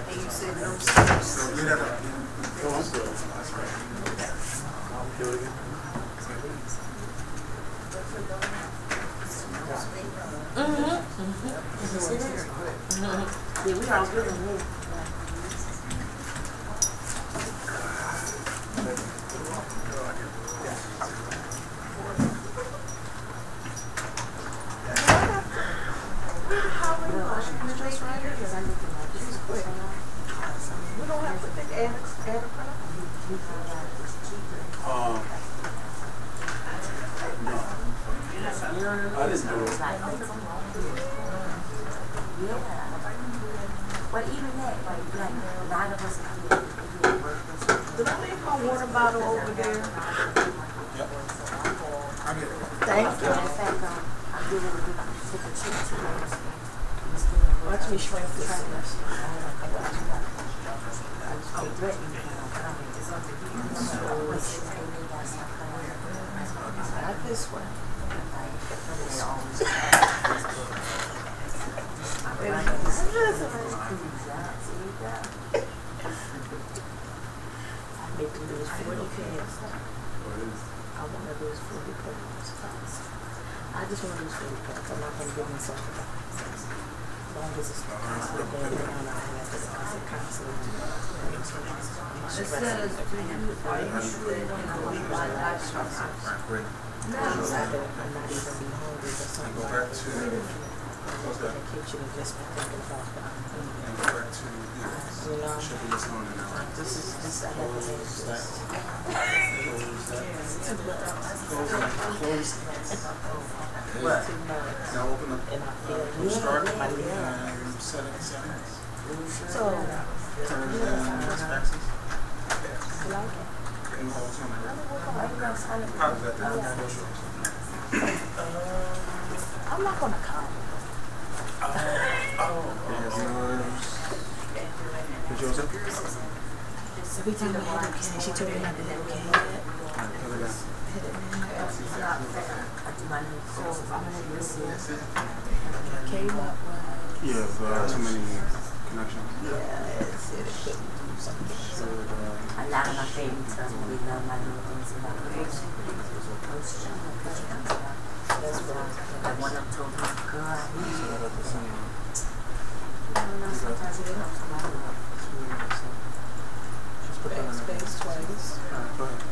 I: And you said no steps.
F: So you have to.
G: Yeah, we all good in here.
M: We don't have to think add a printer.
F: No. I didn't do it.
G: Yeah. But even that, like a lot of us
M: Did I leave my water bottle over there?
F: Yep. I get it.
M: Thank you.
G: in fact, I'm doing a good super cheap too.
M: Watch me shrink this. Not this one. Make them do 40 cans. I want to do 40 cans. I just want to do 40 cans. I'm not going to give myself a lot. As long as it's constantly going down, I have to constantly.
I: It says, are you sure they don't know what my livestock is?
M: I'm not even be hungry or something.
F: Go back to.
M: In the kitchen and just be thinking about that.
F: And go back to.
M: You know,
F: Should be this on now.
M: this is just, I have to make this.
F: Close that.
M: Too much.
F: Now open up.
M: And I feel
F: Start
M: my
F: and settings.
M: So,
F: Turn it down. Axis.
M: I like it.
F: And hold on.
M: I'm
F: How does that do?
M: not gonna come.
F: Did yours up?
M: Every time I had okay, she told me not to have okay yet. Hit it in there. Came up with.
F: Yeah, too many connections.
M: Yeah, it said it couldn't do something. So,
G: A lot of my favorites are we love my little things about creation.
M: that's what
G: Like one of them told me, girl, I need you.
M: sometimes it helps a lot. Backspace twice.
F: Go ahead.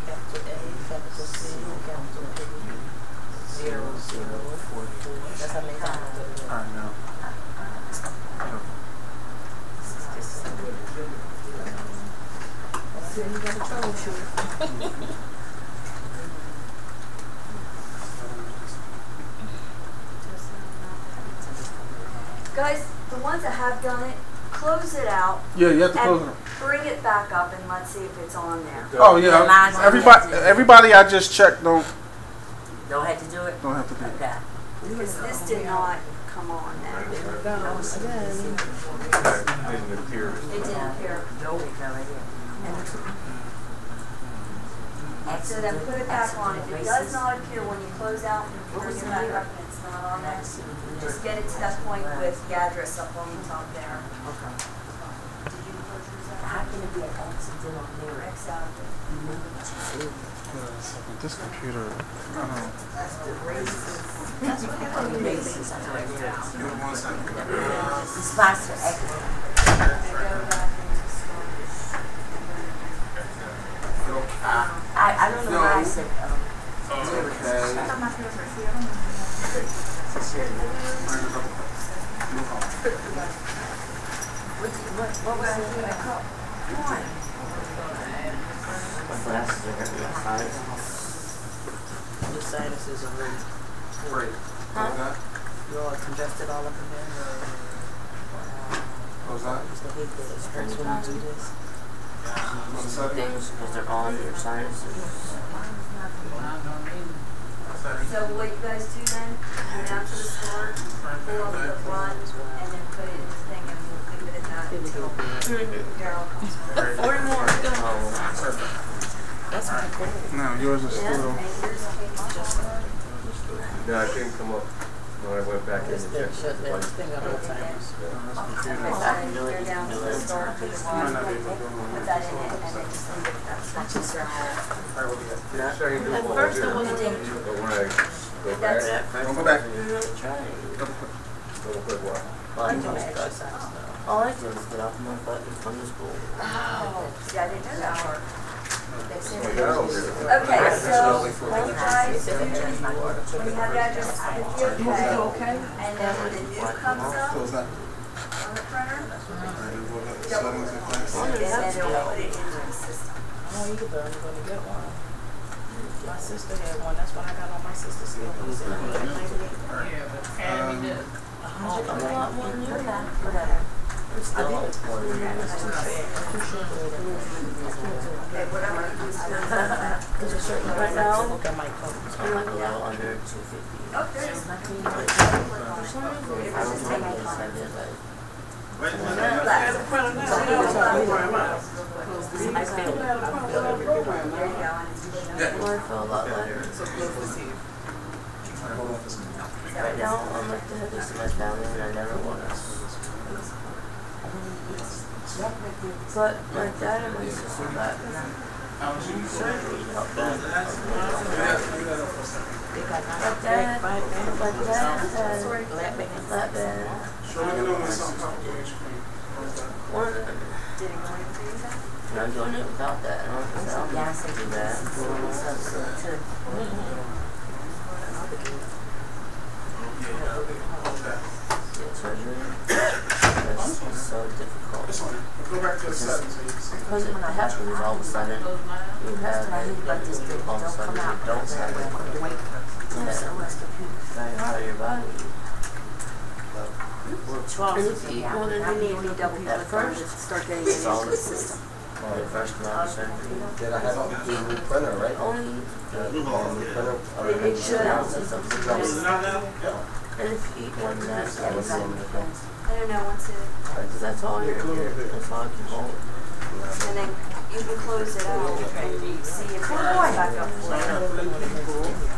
M: Capital A, capital C, capital you gotta troubleshoot.
B: Guys, the ones that have done it, close it out.
F: Yeah, you have to
B: and
F: close it.
B: bring it back up and let's see if it's on there.
F: Oh yeah, everybody I just checked don't
G: have to do it?
F: Don't have to do it.
G: Okay.
B: Because this did not come on there.
M: There we go. Again.
B: It didn't appear.
G: No, it didn't.
B: So then put it back on. If it does not appear when you close out and bring it back up and it's not on there, just get it to that point with the address up on the top there.
G: Okay.
B: Did you close yours out?
G: How can it be an accident on there?
B: X out of it.
F: This computer, I don't know.
B: That's the braces.
G: That's what happened. The braces.
F: Give me 1 second.
G: The spots are excellent. I don't know why I said what was it? Why?
K: My glasses are hurting my eyes.
M: The sinuses are really
F: Great. What was that?
M: you're all congested all up in there.
F: What was that?
M: It's the head that hurts when you do this.
K: Things because they're on your sinuses.
B: So what you guys do then, go down to the store, pull up the run, and then put it in the thing and we'll leave it at that until Daryl comes home.
A: 40 more to go.
M: That's my goal.
F: No, yours is still.
D: No, I couldn't come up when I went back in
M: This
D: and
M: thing
D: checked.
M: shut that thing up all the time.
B: Go down to the store, put the run, put that in it, and then just leave it at that. That's just
D: Sure, I can do
A: At
D: it
A: first it
D: over
A: wasn't
D: there.
A: dangerous.
D: But when I go back,
F: Don't go back.
A: You really tried.
D: double click what?
A: All I do is all I do is get off my butt and come to school.
B: Oh, yeah, I didn't know that part.
D: Oh, yeah, I'll do it.
B: Okay, so when you guys do, when you have the address, it's okay, and then when the new comes up
F: Close that.
B: on the printer,
F: Settings in place.
B: and then it'll put it into the system.
M: Oh, you could burn, you're gonna get one. My sister had one, that's when I got on my sister's skill.
A: I'm a lot more than you.
G: Whatever.
A: It's still
M: It's too fast.
B: Okay, whatever you do is good.
A: There's a certain right now,
M: Look at my phone.
A: I'm like a little under 250.
B: Oh, there it is.
A: For some reason, I was taking this idea like,
M: I feel
B: There you go.
A: well, I feel a lot better. Right now, I'm like the heaviest of my family and I never was. But my dad and my sister got surgery to help them. My dad had lap band. One of them. And I'm doing it without that. And I'm not going to do that. Surgery. It's so difficult.
F: Go back to the settings so you can see.
A: Because it happens all of a sudden. You have like this thing all of a sudden you don't have it. It's very hard on your body. And if you eat more than you need at first,
B: Start getting
A: it's all
B: into
A: the
B: the system.
A: When first come out of surgery.
D: Then I have to do a new printer, right?
A: Only
D: New printer.
A: it should have something else. And if you eat more than that, it's all the same.
B: I don't know, once it,
A: Because that's all you're that's all I can hold.
B: and then you can close it out and see if it comes back up for you.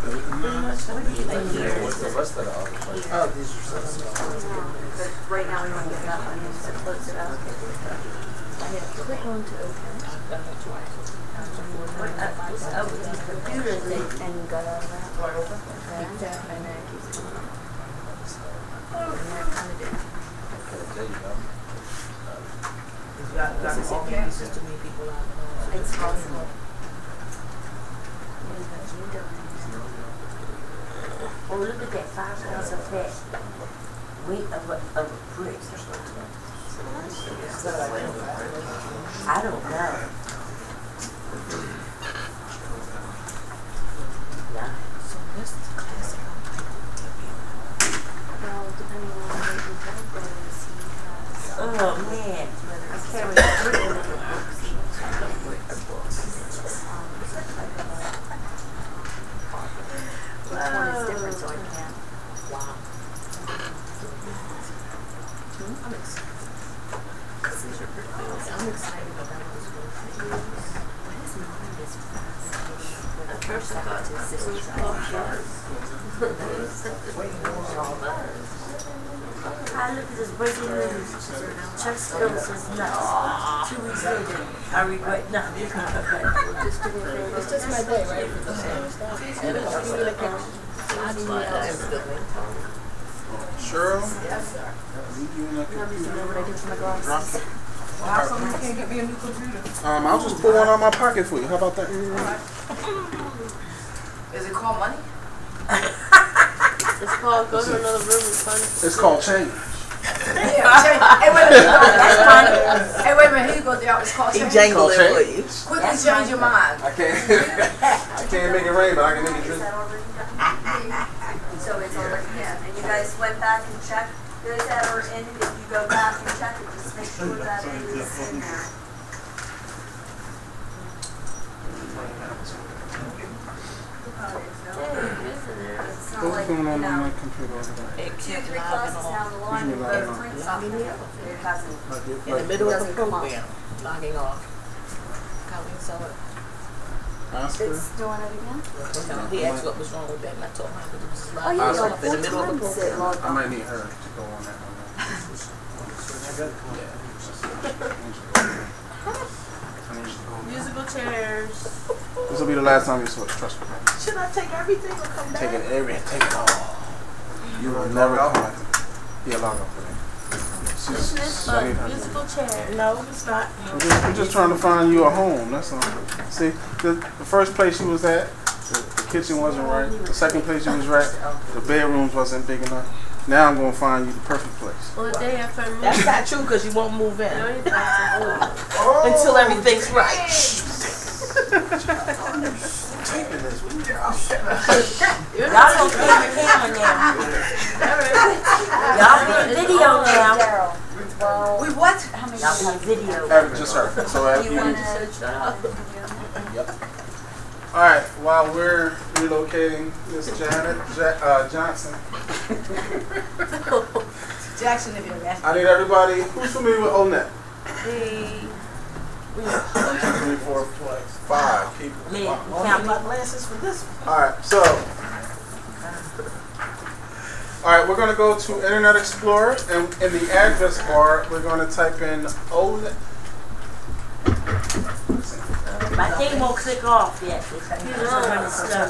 A: Pretty much everything here
D: What's the
A: is
D: rest of the other place?
F: Oh, these are so
B: But right now we want to get that one, so close it out.
M: Click on to open. I've done it twice.
A: with these computers,
B: And you got all that?
M: And then it keeps going up. And that kind of did.
D: There you go.
M: This is okay. It's just too many people out there.
B: It's possible.
G: Oh, look at that 5 pounds of fat. Weight of a brick. I don't know. I look at this breaking news. Chuck Spill says nuts. 2 weeks later, I regret nothing.
M: It's just my day, right?
F: Cheryl?
M: Yes, sir.
F: You in that computer? Drop it.
H: How come you can't get me a new computer?
F: I'll just pull one out of my pocket for you. How about that?
H: Is it called money?
A: It's called go to another room and find it.
F: It's called change.
H: Yeah, change. Hey, wait a minute. That's money. Hey, wait a minute. Here you go, Dale. It's called
K: He
H: change.
K: jangled it
F: Change.
K: for you.
H: Quickly change your mind.
F: I can't make it rain, but I can make it drink.
B: So it's already in. And you guys went back and checked those that are in. If you go back and check it, just make sure that it is in there. It's not
F: What's
B: like,
F: going
B: you
F: on
B: know,
F: my computer over there?
B: 2-3 classes down the line,
F: Usually
B: we
F: logging
B: both
F: on.
B: print something. It hasn't.
K: In the middle of the
B: Doesn't come up.
K: program, logging off. How we saw it.
F: Oscar?
B: It's doing it again?
K: He asked what was wrong with that, and I told him it was
B: Oh, yeah,
K: logging
B: like
K: off in the middle of the
B: 4 times it
K: program.
B: logged
F: I
B: on.
F: might need her to go on that one.
A: Musical chairs.
F: This will be the last time you switch, trust me.
K: Should I take everything or come back?
F: Take it all. You will never come back. Yeah, log off for that.
A: Isn't this fun? Musical chairs.
K: No, it's not.
F: We're just trying to find you a home, that's all. See, the first place you was at, the kitchen wasn't right. The second place you was right, the bedrooms wasn't big enough. Now I'm going to find you the perfect place.
A: Well, the day after I moved.
K: That's not true because you won't move in
A: I don't even have to move.
K: until everything's right.
G: Y'all don't play the camera now. Y'all be in video now.
B: Well,
H: We what?
G: Y'all be in video.
F: Just her. So after
B: you
F: you.
B: want to
F: Yep. All right. While we're relocating Miss Janet Johnson,
H: Jackson, if you're asking.
F: I need everybody who's familiar with ONET. 1, 2, 3, 4, 5 people.
G: Me,
K: I'll
G: count
K: get my glasses for this one.
F: All right. So. All right, we're going to go to Internet Explorer, and in the address bar, we're going to type in ONET.
G: My thing won't click off yet. The computer's running slow.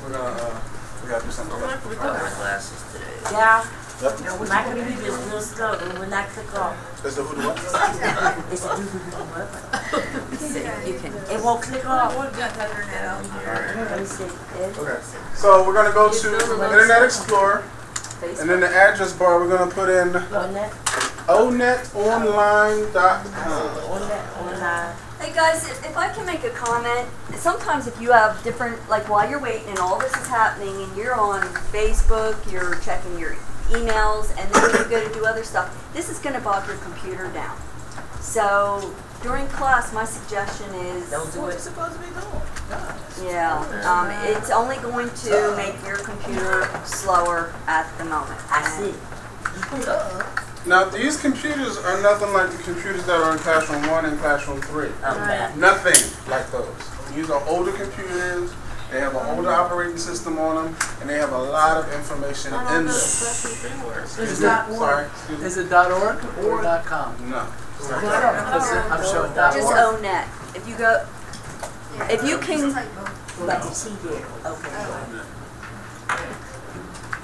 F: We're gonna we gotta do something.
A: I'm going to recover my glasses today.
G: Yeah.
F: Yep.
G: My computer's real slow. It will not click off.
F: Is the who the what?
G: It's a what? It won't click off. Let me see.
F: Okay. So we're gonna go to Internet Explorer, and in the address bar, we're gonna put in onetonline.com.
B: Hey guys, if I can make a comment, sometimes if you have different, like while you're waiting and all this is happening and you're on Facebook, you're checking your emails, and then you go to do other stuff, this is going to bog your computer down. So during class, my suggestion is...
K: Don't do what you're supposed to be doing.
B: Yeah, it's only going to make your computer slower at the moment.
G: I see.
F: Now, these computers are nothing like the computers that are in Classroom 1 and Classroom 3.
G: Okay.
F: Nothing like those. These are older computers. They have an older operating system on them, and they have a lot of information in them.
K: Is it
F: Sorry.
K: Is it .org or .com?
F: No.
K: I'm showing .org.
B: Just ONET. If you go... If you can...
G: Let me see there. Okay.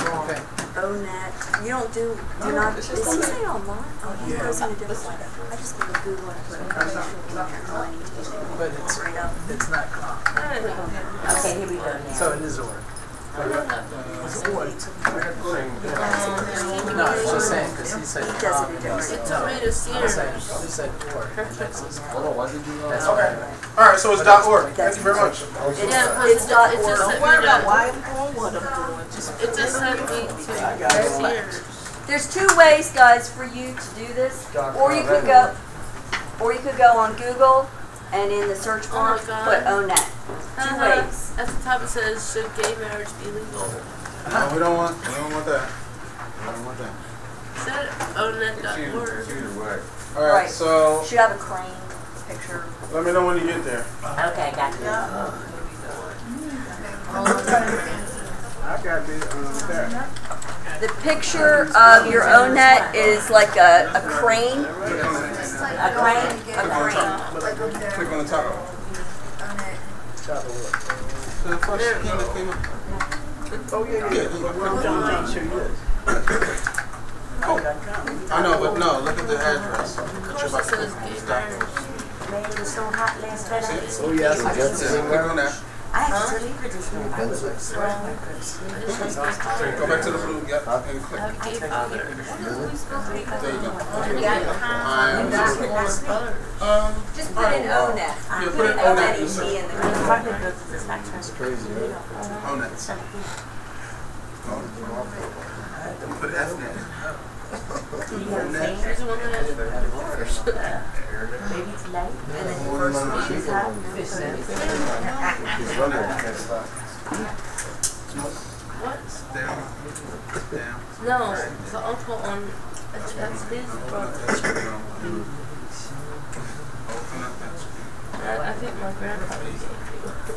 K: Okay.
B: ONET. You don't do not... Does he say online? Oh, he goes in a different way. I just go to Google and put information in there. Oh, I need to do it.
K: But it's not .com.
G: Okay, here we go now.
K: So it is .org. No, I'm just saying because he said
B: He does it in different.
A: It took me to see
K: he
A: her.
K: said .org.
L: Hold on, why did you
K: That's
F: Okay. All right, so it's .org. Thank you very much.
B: It's
A: It
B: .org.
A: just
K: Don't worry about why I'm doing what I'm doing. Just
A: It just sent me to Sears.
B: There's two ways, guys, for you to do this. Or you could go on Google and in the search bar
A: Oh my God.
B: put ONET. Two ways.
A: At the top it says, should gay marriage be legal?
F: No, we don't want that. We don't want that.
A: It said onet.org.
F: All right,
B: Right.
F: so
B: Should have a crane. picture.
F: Let me know when you get there.
G: Okay, got you.
L: I got the there.
B: The picture of your own net is like a crane.
G: A crane?
B: A crane.
F: Click on the top. The first thing that came up.
L: Oh, yeah. I'm trying to show you this.
F: I know, but no, look at the address.
G: Man, it was so hot last night.
L: Oh, yes.
F: Click on that.
G: I had to leave it this morning.
F: Go back to the blue, yep, and click. There you go.
B: Just put in ONET.
F: Yeah, put in
B: ONET
F: ONET.
B: in the
F: That's crazy, right? ONET. Put FNET.
G: Maybe tonight.
B: And then the first one is
A: What?
F: Down.
A: No, the uncle on that's his brother. I think my grandfather gave you.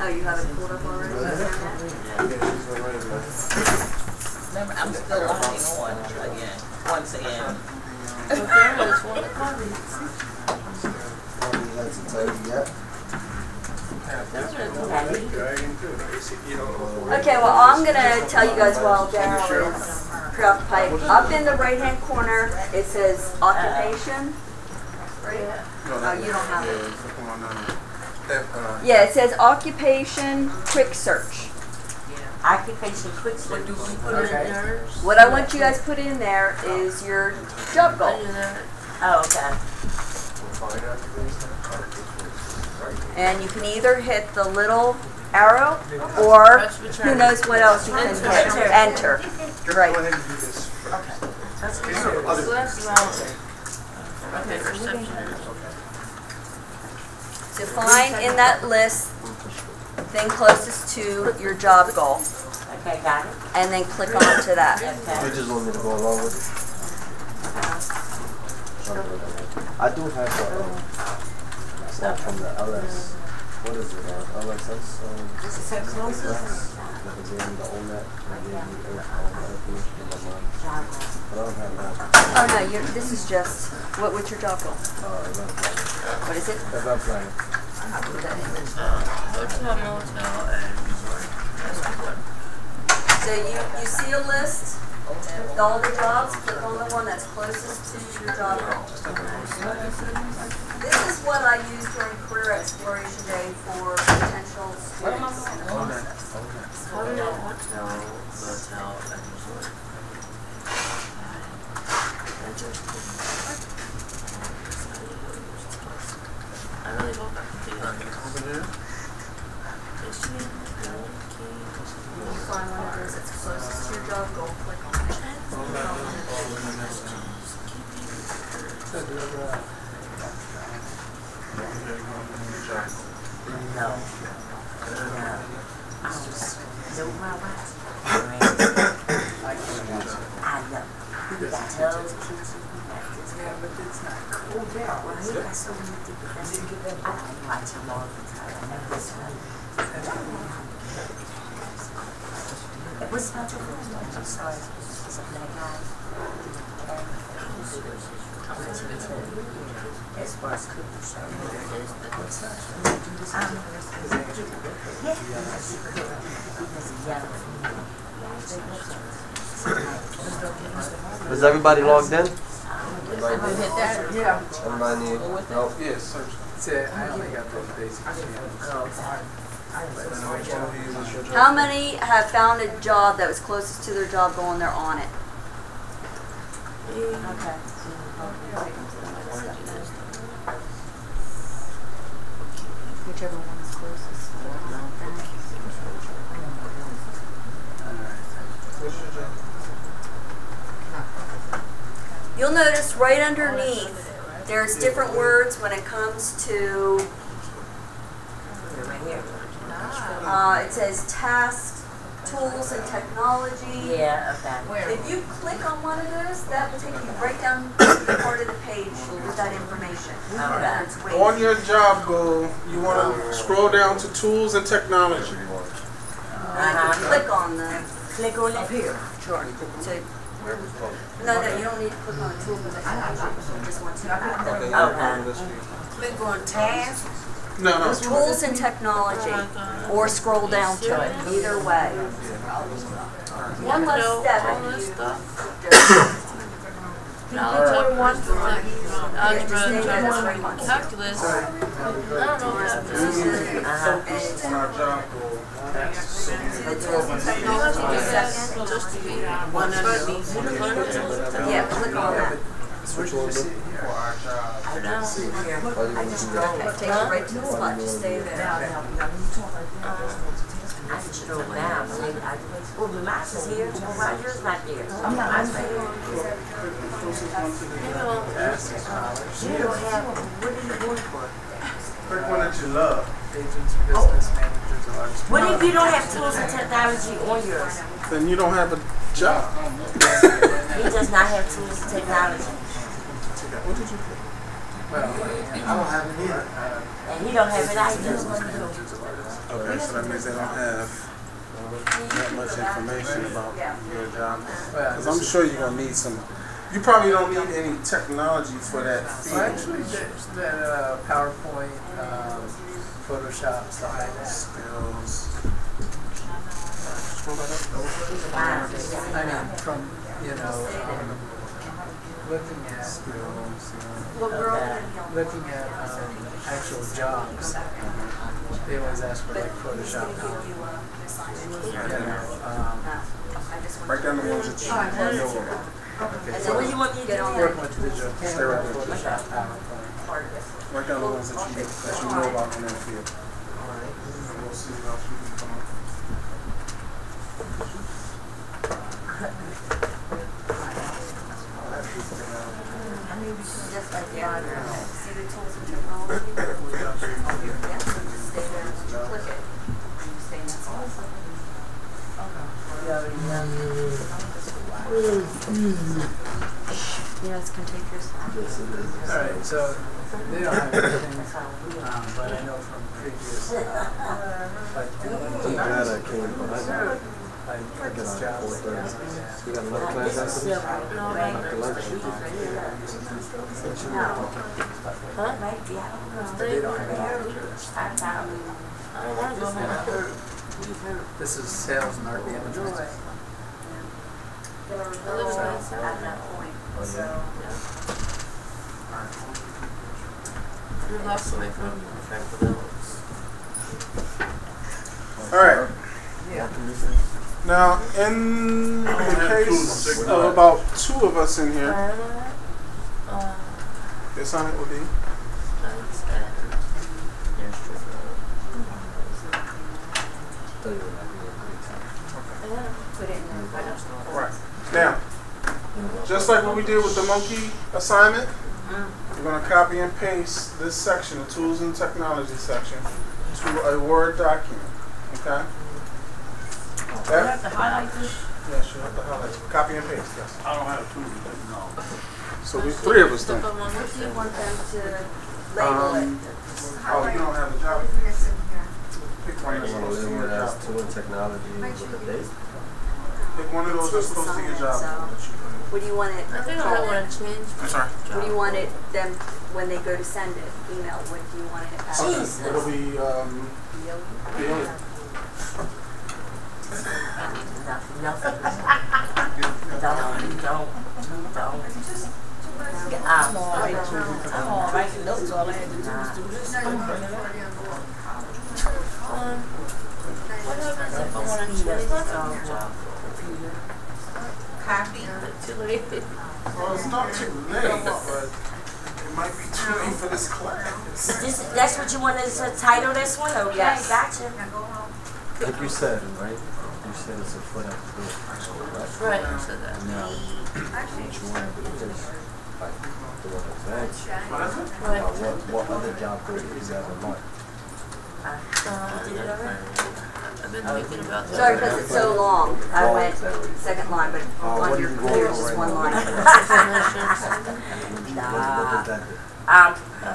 B: Oh, you have it pulled up already?
K: Remember, I'm still logging on again, once again.
A: My grandma just wanted to call me.
B: Okay, well, I'm going to tell you guys while Daryl is preoccupied. Up in the right-hand corner, it says occupation. Right? Oh, you don't have it. Yeah, it says occupation quick search.
G: Occupation quick search.
B: What I want you guys to put in there is your job goal.
G: Oh, okay.
B: And you can either hit the little arrow or who knows what else you can hit. Enter. Right.
A: That's good. So that's about okay, perception.
B: So find in that list thing closest to your job goal.
G: Okay, got it.
B: And then click on to that.
G: Okay.
D: You just want me to go along with it? I do have the stuff from the LS. What is it? LSS?
G: This is so close.
D: The ONET. But I don't have that.
B: Oh no, this is just, what's your job goal? What is it?
D: Event planning.
A: Hotel, motel, and resort. That's good.
B: So you see a list with all the jobs, click on the one that's closest to your job goal. This is what I use during Career Exploration Day for potential students.
A: Hotel, motel, and resort. I really hope I can do that.
B: When you find one of those that's closest to your job goal, click on it.
G: No. I was so my wife. I know. We got toes, kitchen, but it's not cool down. Well, he got so many different things. I can watch him all the time. I know this one. What's about your first one? I'm sorry. It's a black guy. As far as cooking, so
D: Is everybody logged in?
H: Everybody hit that? Yeah.
D: Everybody need help?
F: Yes, search.
L: I only got the basic.
B: How many have found a job that was closest to their job goal and they're on it?
G: okay.
B: Whichever one is closest. You'll notice right underneath there's different words when it comes to it says task tools and technology.
G: Yeah, okay.
B: If you click on one of those, that will take you right down to the part of the page with that information.
G: Okay.
F: On your job goal, you want to scroll down to tools and technology.
B: Click on them.
G: Click on
H: Up here.
B: Sure. No, you don't need to click on the tools and technology. You just want to add them.
G: Okay.
I: Click on tasks.
F: No.
B: Tools and technology, or scroll down to it. Either way. One less step.
A: All this stuff. Algebra, calculus. I don't know what happens.
F: On our job goal.
B: The tools and technology is second.
A: Just to be one.
B: Yeah, click on that.
F: Switch over for our job.
B: I just drove it. Take you right to the spot. Just stay there.
G: I just drove down. Well, the mouse is here. Well, Roger's not there. I'm not. I'm right here. You don't have. What are you going for?
F: Pick one that you love.
E: Agents, business managers, and artists.
G: What if you don't have tools and technology on yours?
F: Then you don't have a job.
G: He does not have tools and technology.
F: What did you put?
E: Well, I don't have it either.
G: And he don't have it either.
F: Okay, so that means they don't have that much information about your job. Because I'm sure you're going to need some. You probably don't need any technology for that field.
E: Well, actually, that PowerPoint, Photoshop, stuff like that.
F: Skills.
E: I mean, from, looking at
F: Skills.
E: looking at actual jobs, they always ask for like Photoshop,
F: Write down the ones that you know about.
G: Okay. So what do you want me to do?
E: Working with digital
F: Stay right there.
E: Photoshop, PowerPoint.
F: Write down the ones that you know about in that field. And we'll see what else we can come up with.
B: Just like see the tools and technology. Yeah. Stay there. Click it. And you stay in that spot. Yeah, it's contagious.
E: Alright, so they don't have anything, but I know from previous,
D: I'm glad I came, but I got
E: previous jobs.
D: we got another class after this? After lunch?
G: Huh? Maybe, I don't know.
E: They don't have any.
A: I don't want to go home.
E: This is sales and art management.
B: At that point. So,
A: You're lost away from those.
F: Alright. Now, in the case of about 2 of us in here, the assignment will be
B: put it in there.
F: right. Now, just like what we did with the monkey assignment, we're going to copy and paste this section, the tools and technology section, to a Word document. Okay?
A: You have to highlight this?
F: Yes, you have to highlight. Copy and paste, yes.
J: I don't have tools and technology.
F: So we 3 of us don't.
B: What do you want them to label it?
F: Oh, you don't have a job? Pick one that's close to your job.
D: Tool and technology with a date.
F: Pick one of those that's close to your job.
B: What do you want it?
A: I think I don't want to change.
F: I'm sorry.
B: What do you want it them when they go to send it? Email. What do you want it as?
G: Jesus.
F: It'll be
G: Nothing.
I: I'm all writing notes. All I had to do was do this.
A: What happens if I want to change my
I: Copy.
A: Too late.
F: Well, it's not too late, but it might be too late for this class.
G: That's what you wanted to title this one? Okay,
B: Yes.
G: gotcha.
D: Like you said, right? You said it's a foot after this.
A: Right, you said that.
D: Now, what you want to do is like do an advance. What other job goals do you have in mind?
A: Did it already? I've been thinking about that.
B: Sorry, because it's so long. I went second line, but on your computer it's just one line.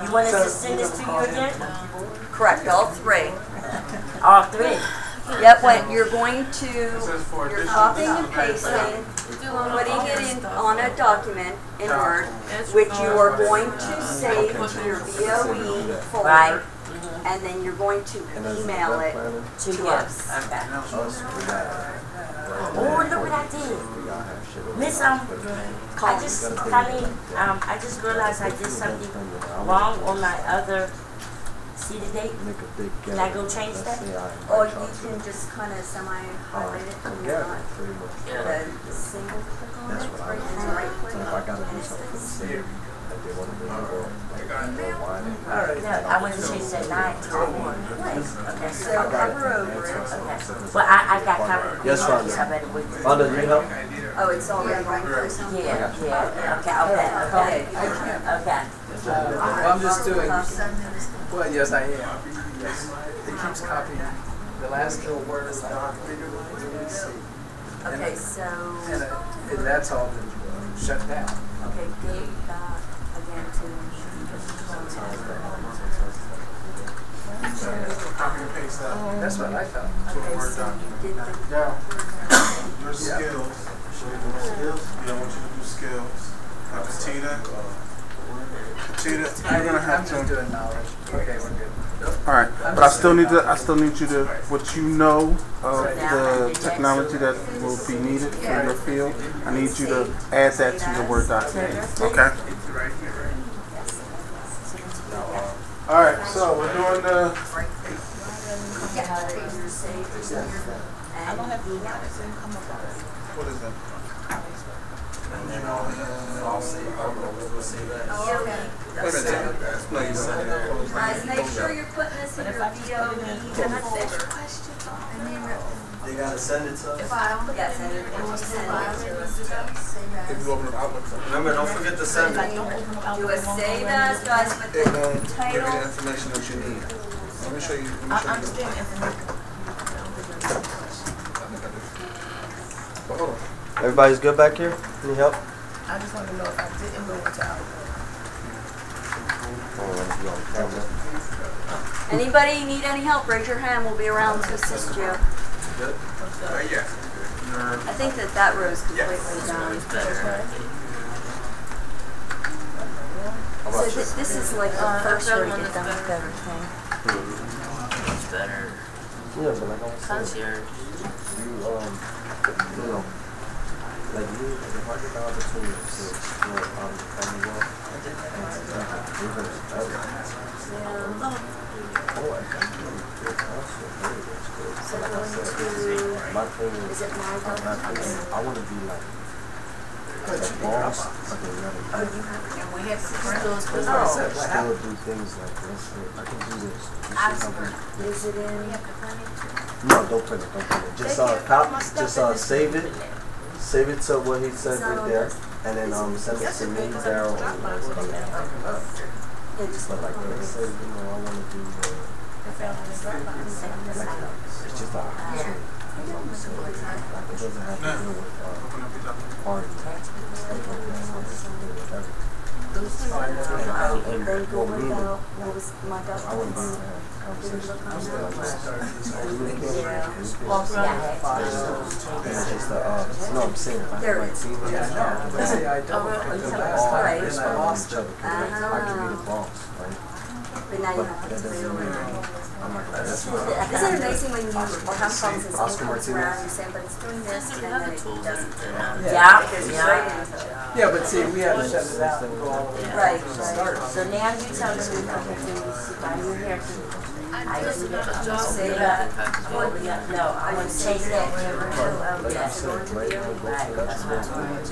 G: You want us to send this to you again?
B: Correct, all three.
G: All three?
B: Yep, what you're going to, you're copying and pasting, putting it in on a document in Word, which you are going to save to your BOE folder.
G: Right.
B: And then you're going to email it to us.
G: Okay. Oh, look what I did. Miss, I just realized I did something wrong on my other, see the date? Can I go change that?
B: Or you can just kind of semi-highlight it when you're not. The single click on it, and then right click on it.
G: No, I want to change that 9 to 1. Okay.
B: So hover over it.
G: Okay. Well, I got covered.
D: Yes, Rhonda.
G: So I better wait.
D: Rhonda, do you help?
B: Oh, it's already right there.
G: Yeah. Okay.
E: Well, I'm just doing, well, yes, I am. Yes. It keeps copying the last little word is not.
B: Okay, so.
E: And that's all been shut down.
B: Okay, go back again to.
F: Copy and paste that.
E: That's what I thought.
B: Okay, so you did the.
F: Yeah. Your skills. You don't want you to do skills. Petita, you're gonna have to.
E: Doing knowledge. Okay, we're good.
F: All right, but I still need you to, what you know of the technology that will be needed for your field. I need you to add that to your Word document. Okay. All right, so we're doing the. What is that?
B: Guys, make sure you're putting this in your BOE folder.
D: They gotta send it to us.
B: Yes, and you're going to send it to us.
F: If you open up Outlook,
D: Remember, don't forget to send it.
B: Do a save as, guys, with
F: it
B: the
F: won't give you the
B: title.
F: information that you need. Let me show you.
C: I understand information.
F: Hold on.
D: Everybody's good back here? Need help?
C: I just want to know if I didn't go into Outlook.
B: Anybody need any help, raise your hand. We'll be around to assist you. I think that row is completely done. So this is like the first row to get done with everything.
A: It's better.
D: Yeah, but like I was
A: Concierge.
D: you know, like you, if I get the opportunity to explore out of the family world,
B: So going to,
D: my thing
B: is it my
D: I want to be like a boss, but they never
B: Oh, you have,
C: And we have to print those.
D: still do things like this. I can do this.
B: is it in?
D: No, don't print it. Don't print it. Just save it. Save it to what he said right there, and then send it to me, Daryl.
B: Just
D: But like they say, you know, I want to do. It's just an opportunity. It doesn't have to do with party.
B: Then go without, what was my
D: I wouldn't
B: documents?
D: be able to have conversations.
B: Yeah.
D: It's just no, I'm saying if I
B: There
D: had
B: it is.
D: team members,
E: I don't.
D: all
B: Right.
D: each other. I can be the boss, right?
B: But now you have to do it. Isn't it amazing when you have problems and someone comes around and you say, but it's doing this, and then it doesn't.
G: Yeah.
B: It goes straight into it.
E: Yeah, but see, we have to shut it out and go all the way
B: Right,
E: to
B: right.
E: start.
G: So now you tell me a couple things while you're here. I do that.
B: Say that.
G: No, I want to change that. Yes.
B: Going to be
G: Right. That's what I'm doing.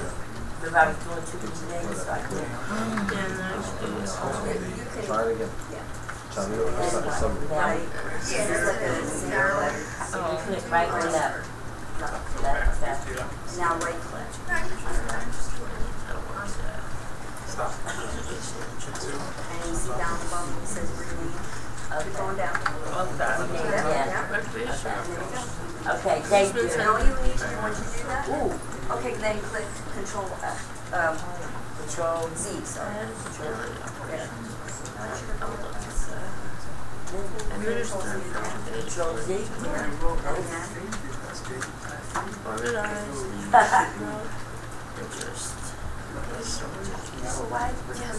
G: Because I was doing 2 today, so I couldn't.
D: Try it again. Try it again.
B: Right. So
G: You click right or left. Left.
B: now right click. And you see down the bottom it says rename. Keep going down.
G: Yeah. Okay, thank you.
B: You know what you need to do once you do that? Ooh. Okay, then click Control
G: Control
B: Z, sorry. There.
G: Control Z.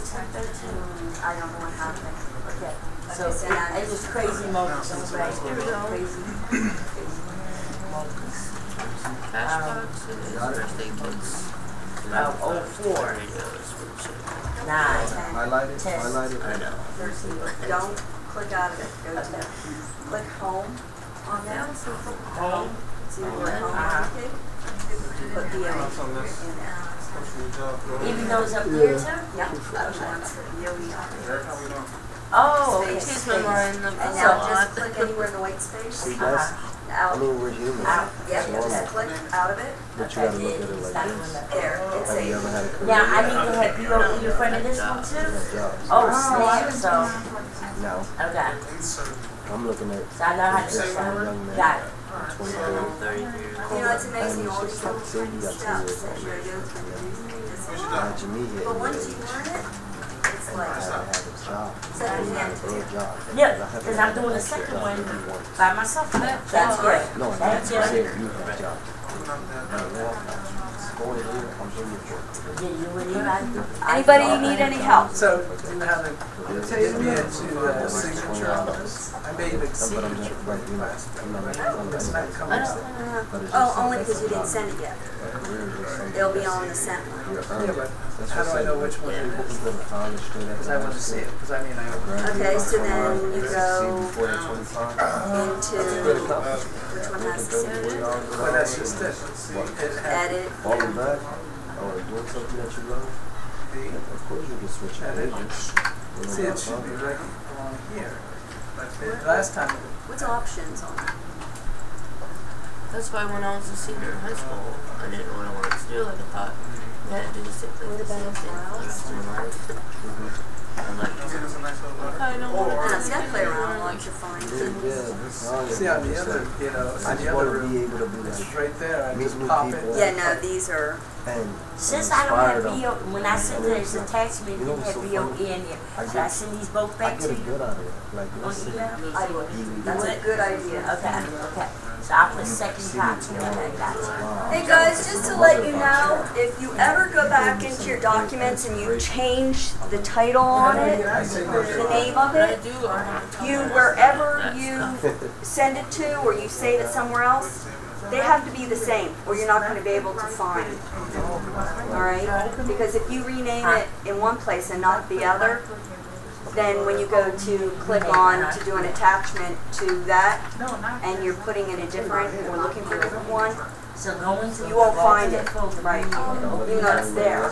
B: I don't know what happened.
G: Okay. So it was crazy moments, right? Here we go. Crazy moments.
A: Cash boxes, birthday kits.
G: 04. 9.
D: Highlight it.
G: 10.
D: Highlight it.
A: I know.
B: Don't click out of it. Go to click Home on there.
G: Home.
B: See where Home is. Put BOE in there.
G: Even though it's up here too?
B: Yeah. BOE.
G: Oh, okay.
A: Change my mind.
B: And now just click anywhere in the white space.
D: See, that's, I mean, we're human.
B: Out. Yeah,
D: It's normal.
B: just click out of it.
D: But you gotta look at it like this.
B: There. It's
D: Have you ever had a career?
G: Now I need to have BOE in front of this one too?
D: Jobs.
G: Oh, snap, so,
D: No.
G: okay.
D: I'm looking at
G: So I know how to do
D: this young
G: that.
D: man.
G: Got it.
D: 23.
B: You know, it's amazing all these little
D: Say you got 2
B: steps
D: years
B: that
D: on
B: you're
D: there.
B: doing.
D: How'd you meet
B: But
D: here?
B: once you learn it, it's
D: I
B: like
D: had a job.
B: second hand to
D: A
B: you.
D: job.
G: Yeah, because I'm doing the second one by myself. That's great.
D: No, I'm
G: That's
D: not saying
G: it.
D: you have a job. Go in here, I'm doing your work.
G: Yeah, you and you,
B: Anybody need any help?
E: So, you know how to get me into signature on this? I made a signature for you last time. It's not coming up.
B: Oh, only because you didn't send it yet. It'll be on the sent one.
E: Yeah, but how do I know which one it is? Because I want to see it. Because I mean,
B: Okay, so then you go into,
D: Into
B: which one has the signature?
E: well, that's just it.
B: Edit.
D: Falling back or doing something that you love, of course you can switch it.
E: See, it should be right along here. But last time,
B: What's options on that?
A: That's why when I was a senior in high school, I didn't know what I wanted to do. Like I thought you had to do the same thing. I'm like, okay, I know what
B: Yeah,
A: to
B: so you gotta play around once you find
D: Yeah,
B: it.
D: this song is
E: see on the
D: just
E: other,
D: like,
E: you know,
D: I
E: on
D: just
E: the
D: want
E: other
D: to be
E: room,
D: able to be
E: it's
D: like,
E: right there. I
D: meet
E: just
D: new
E: pop
D: people.
E: it.
B: Yeah, no, these are,
D: and
G: Since I don't have
D: inspire them.
G: BO, when I sent this attachment, it
D: You know
G: didn't
D: what's
G: have
D: so
G: BOE
D: funny?
G: in there.
D: I
G: Should I
D: get-
G: send these both
D: I
G: back
D: get
G: to
D: a
G: you?
D: good out of it. Like,
G: On
D: let's see.
G: email?
B: I would. That's a good idea.
G: Okay, okay. So I'll put second copy. Okay, gotcha.
B: Hey guys, just to let you know, if you ever go back into your documents and you change the title on it, the name of it, you, wherever you send it to or you save it somewhere else, they have to be the same or you're not going to be able to find it. Alright? Because if you rename it in one place and not the other, then when you go to click on to do an attachment to that and you're putting in a different or looking for a different one,
G: So go into
B: you won't find it. Right. Even though it's there.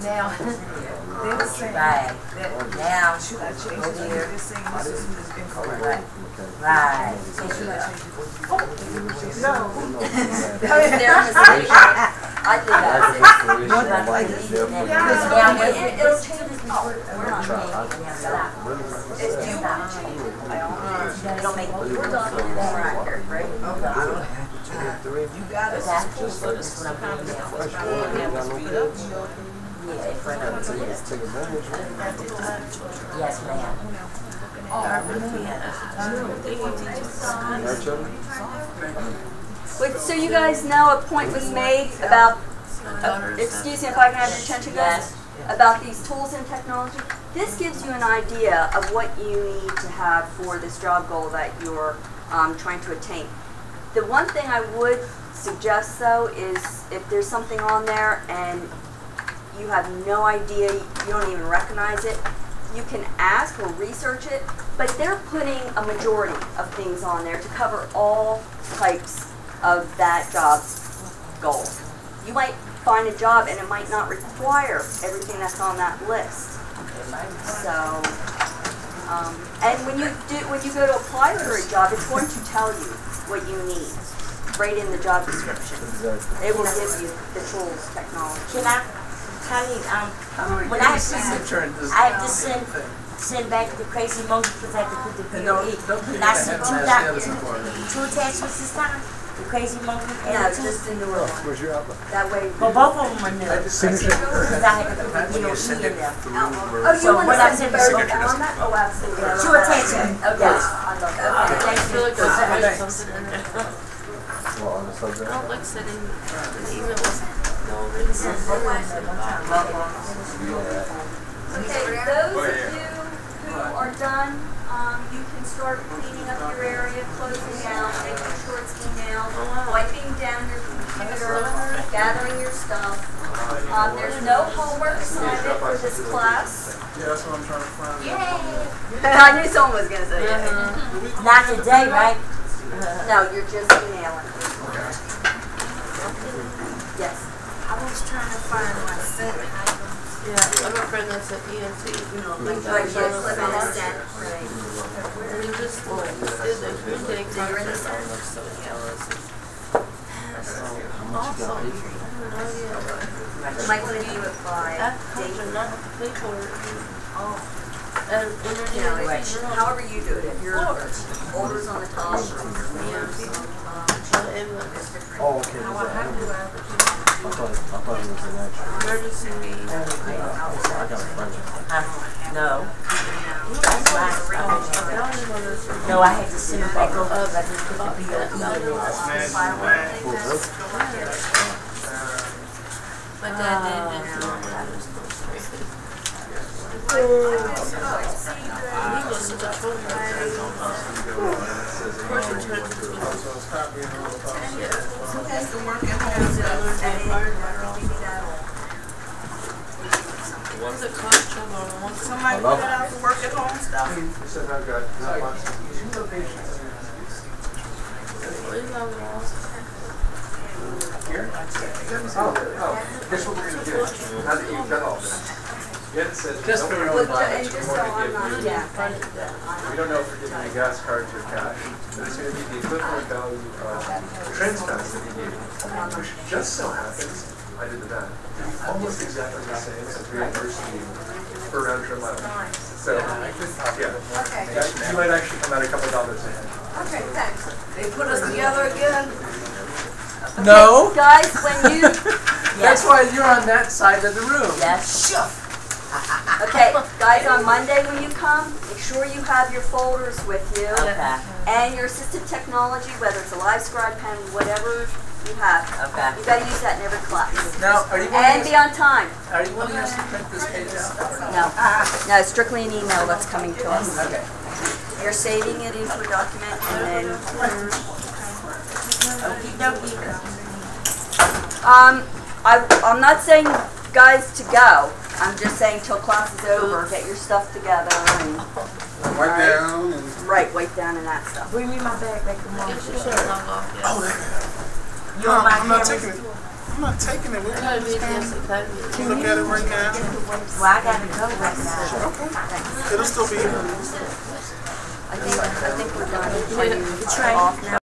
H: Now, they were saying
G: Right.
H: that,
G: Now,
H: should I change it to this thing, this is incorrect.
G: right.
H: Should I change it?
B: Their mistake. I think that's it.
G: Now,
B: It'll change it. Oh, we're not changing it. If you want to change it, it'll make your document more accurate, right?
H: You got it.
G: That's what I'm going to do. Yeah, in front of you. Yes, ma'am.
B: Wait, so you guys know a point was made about, excuse me if I can have your attention guys, about these tools and technology. This gives you an idea of what you need to have for this job goal that you're trying to attain. The one thing I would suggest though is if there's something on there and you have no idea, you don't even recognize it, you can ask or research it, but they're putting a majority of things on there to cover all types of that job goal. You might find a job and it might not require everything that's on that list. So, and when you go to apply for a job, it's going to tell you what you need right in the job description. It will give you the tools, technology.
G: Can I tell you, when I have to send send back the crazy monkey because I have to put the BOE. Can I see two attachments this time? The crazy monkey
B: No,
G: and
B: just the newer one.
D: Where's your outlook?
B: That way.
G: Well, both of them are new.
D: Signature.
G: Because I had to put the BOE in there.
B: Oh, you
G: So
B: want
G: when
B: to
G: I
B: send
G: send
B: both
G: the
B: on that? Oh, absolutely.
G: two attachments.
B: Okay. I love that.
A: I feel like there's always something in there.
D: Well, on the subject.
A: I don't like sending an email with no written sentence.
B: Okay, those of you who are done, you can start cleaning up your area, closing down, making sure it's emailed, wiping down your computer, gathering your stuff. There's no homework assignment for this class.
F: Yeah, that's what I'm trying to find.
B: Yay! I knew someone was going to say yay.
G: Not today, right?
B: No, you're just emailing. Yes.
C: I was trying to find my set items.
A: Yeah, I have a friend that's at ENT.
B: Right, you click on the set. Right.
A: And you just did the green day contract. So jealous. Awesome.
B: You might want to do it by
A: That
B: date.
A: contract, not have to pay for it.
B: Oh.
A: And when you're
B: No,
A: doing
B: it's, however you do it. If your order's on the top.
D: Oh, okay. I thought it was an actual.
A: Emergency meeting.
D: I got a friend.
G: No. That's last No, I had to send it back over because I just put the BOE in there.
A: My dad did it normally. He was such a troll. Of course, he turned to the
C: Has to work at home.
A: ones that cause trouble are the ones that
C: Somebody put it out to work at home stuff.
D: He said I've got lots.
L: Here? Oh, guess what we're going to do? Now that you've done all this. Jen said, just for your own mileage, we're going to give you. We don't know if we're giving you gas cards or cash. But it's going to be the equivalent value of transpass that you gave me. Which just so happens, I did the math, almost exactly the same as reimbursing you per round trip mile. So, yeah. You might actually come out a couple dollars ahead.
C: Okay, thanks. They put us together again.
E: No.
B: Guys, when you...
E: That's why you're on that side of the room.
G: Yes.
E: Sure.
B: Okay, guys, on Monday when you come, make sure you have your folders with you.
G: Okay.
B: And your assistive technology, whether it's a live scribe pen, whatever you have.
G: Okay.
B: You got to use that in every class.
E: Now, are you
B: And be on time.
E: Are you wanting us to print this page out?
B: No. No, it's strictly an email that's coming to us.
E: Okay.
B: You're saving it into a document and then...
G: Okie dokie.
B: I'm not saying guys to go. I'm just saying till class is over, get your stuff together and...
F: Wipe down and...
B: Right, wipe down and that stuff.
G: Bring me my bag back tomorrow.
F: Oh,
G: You want my
F: I'm not
G: camera?
F: taking it. I'm not taking it. We're
A: gotta be
F: going
A: this.
F: to look at it right now.
G: Well, I gotta go right now.
F: Okay. It'll still be here.
B: I think we're done.
G: It's right.
B: Off now.